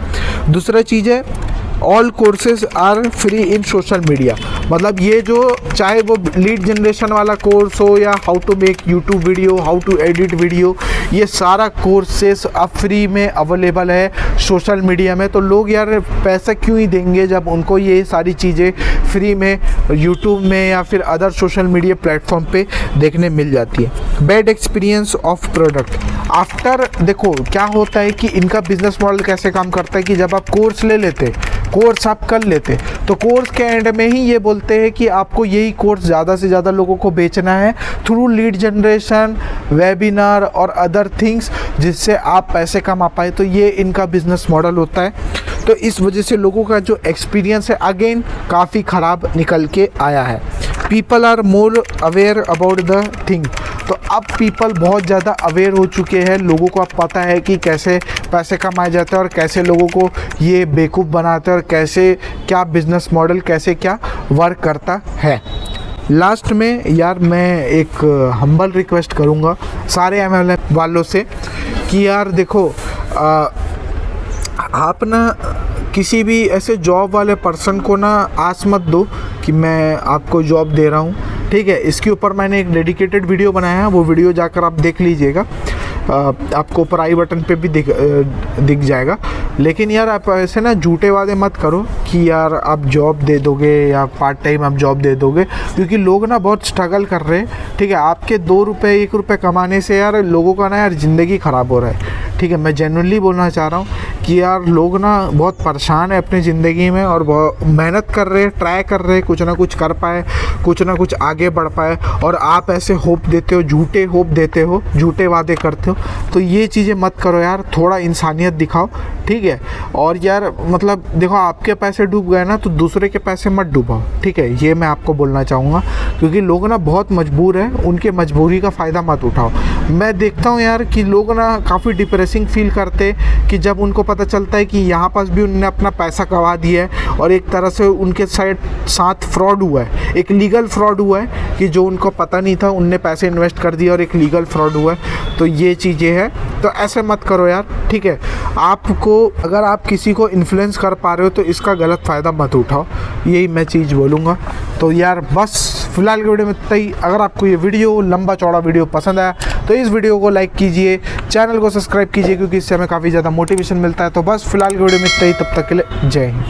दूसरा चीज़ है all courses are free in social media, मतलब ये जो चाहे वो लीड जनरेशन वाला कोर्स हो या how to make YouTube video, how to edit video, ये सारा कोर्सेस अब फ्री में अवेलेबल है सोशल मीडिया में। तो लोग यार पैसा क्यों ही देंगे जब उनको ये सारी चीज़ें फ्री में यूट्यूब में या फिर अदर सोशल मीडिया प्लेटफॉर्म पे देखने मिल जाती है। Bad experience of product after, देखो क्या होता है कि इनका बिजनेस मॉडल कैसे काम करता है कि जब आप कोर्स ले लेते, कोर्स आप कर लेते, तो कोर्स के एंड में ही ये बोलते हैं कि आपको यही कोर्स ज़्यादा से ज़्यादा लोगों को बेचना है थ्रू लीड जनरेशन, वेबिनार और अदर थिंग्स, जिससे आप पैसे कमा पाए। तो ये इनका बिजनेस मॉडल होता है। तो इस वजह से लोगों का जो एक्सपीरियंस है अगेन काफ़ी ख़राब निकल के आया है। People are more aware about the thing, तो अब पीपल बहुत ज़्यादा अवेयर हो चुके हैं, लोगों को अब पता है कि कैसे पैसे कमाए जाते हैं और कैसे लोगों को ये बेवकूफ़ बनाते हैं और कैसे क्या बिजनेस मॉडल कैसे क्या वर्क करता है। लास्ट में यार मैं एक हम्बल रिक्वेस्ट करूँगा सारे MLM वालों से कि यार देखो आप ना किसी भी ऐसे जॉब वाले पर्सन को ना आस मत दो कि मैं आपको जॉब दे रहा हूँ, ठीक है। इसके ऊपर मैंने एक डेडिकेटेड वीडियो बनाया है, वो वीडियो जाकर आप देख लीजिएगा, आपको ऊपर आई बटन पे भी दिख जाएगा। लेकिन यार आप ऐसे ना झूठे वादे मत करो कि यार आप जॉब दे दोगे या पार्ट टाइम आप जॉब दे दोगे, क्योंकि लोग ना बहुत स्ट्रगल कर रहे हैं, ठीक है। आपके 2 रुपये 1 रुपये कमाने से यार लोगों का ना यार ज़िंदगी ख़राब हो रहा है, ठीक है, मैं जेन्युइनली बोलना चाह रहा हूँ कि यार लोग ना बहुत परेशान है अपनी ज़िंदगी में और बहुत मेहनत कर रहे हैं, ट्राई कर रहे हैं कुछ ना कुछ कर पाए, कुछ ना कुछ आगे बढ़ पाए, और आप ऐसे होप देते हो, झूठे होप देते हो, झूठे वादे करते हो। तो ये चीज़ें मत करो यार, थोड़ा इंसानियत दिखाओ, ठीक है। और यार मतलब देखो, आपके पैसे डूब गए ना तो दूसरे के पैसे मत डूबाओ, ठीक है, ये मैं आपको बोलना चाहूँगा। क्योंकि लोग ना बहुत मजबूर हैं, उनके मजबूरी का फ़ायदा मत उठाओ। मैं देखता हूँ यार कि लोग ना काफ़ी डिप्रेसिंग फील करते कि जब उनको पता चलता है कि यहाँ पास भी उन्होंने अपना पैसा गंवा दिया है और एक तरह से उनके साथ फ्रॉड हुआ है, एक लीगल फ्रॉड हुआ है कि जो उनको पता नहीं था, उनने पैसे इन्वेस्ट कर दिया और एक लीगल फ्रॉड हुआ है। तो ये चीज़ें हैं, तो ऐसे मत करो यार, ठीक है। आपको अगर आप किसी को इन्फ्लुएंस कर पा रहे हो तो इसका गलत फ़ायदा मत उठाओ, यही मैं चीज़ बोलूँगा। तो यार बस फिलहाल के वीडियो में इतना ही। अगर आपको ये वीडियो लंबा चौड़ा वीडियो पसंद आया तो इस वीडियो को लाइक कीजिए, चैनल को सब्सक्राइब कीजिए, क्योंकि इससे हमें काफ़ी ज़्यादा मोटिवेशन मिलता है। तो बस फिलहाल के वीडियो में इतना ही, तब तक के लिए जय हिंद।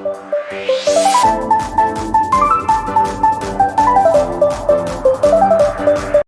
है।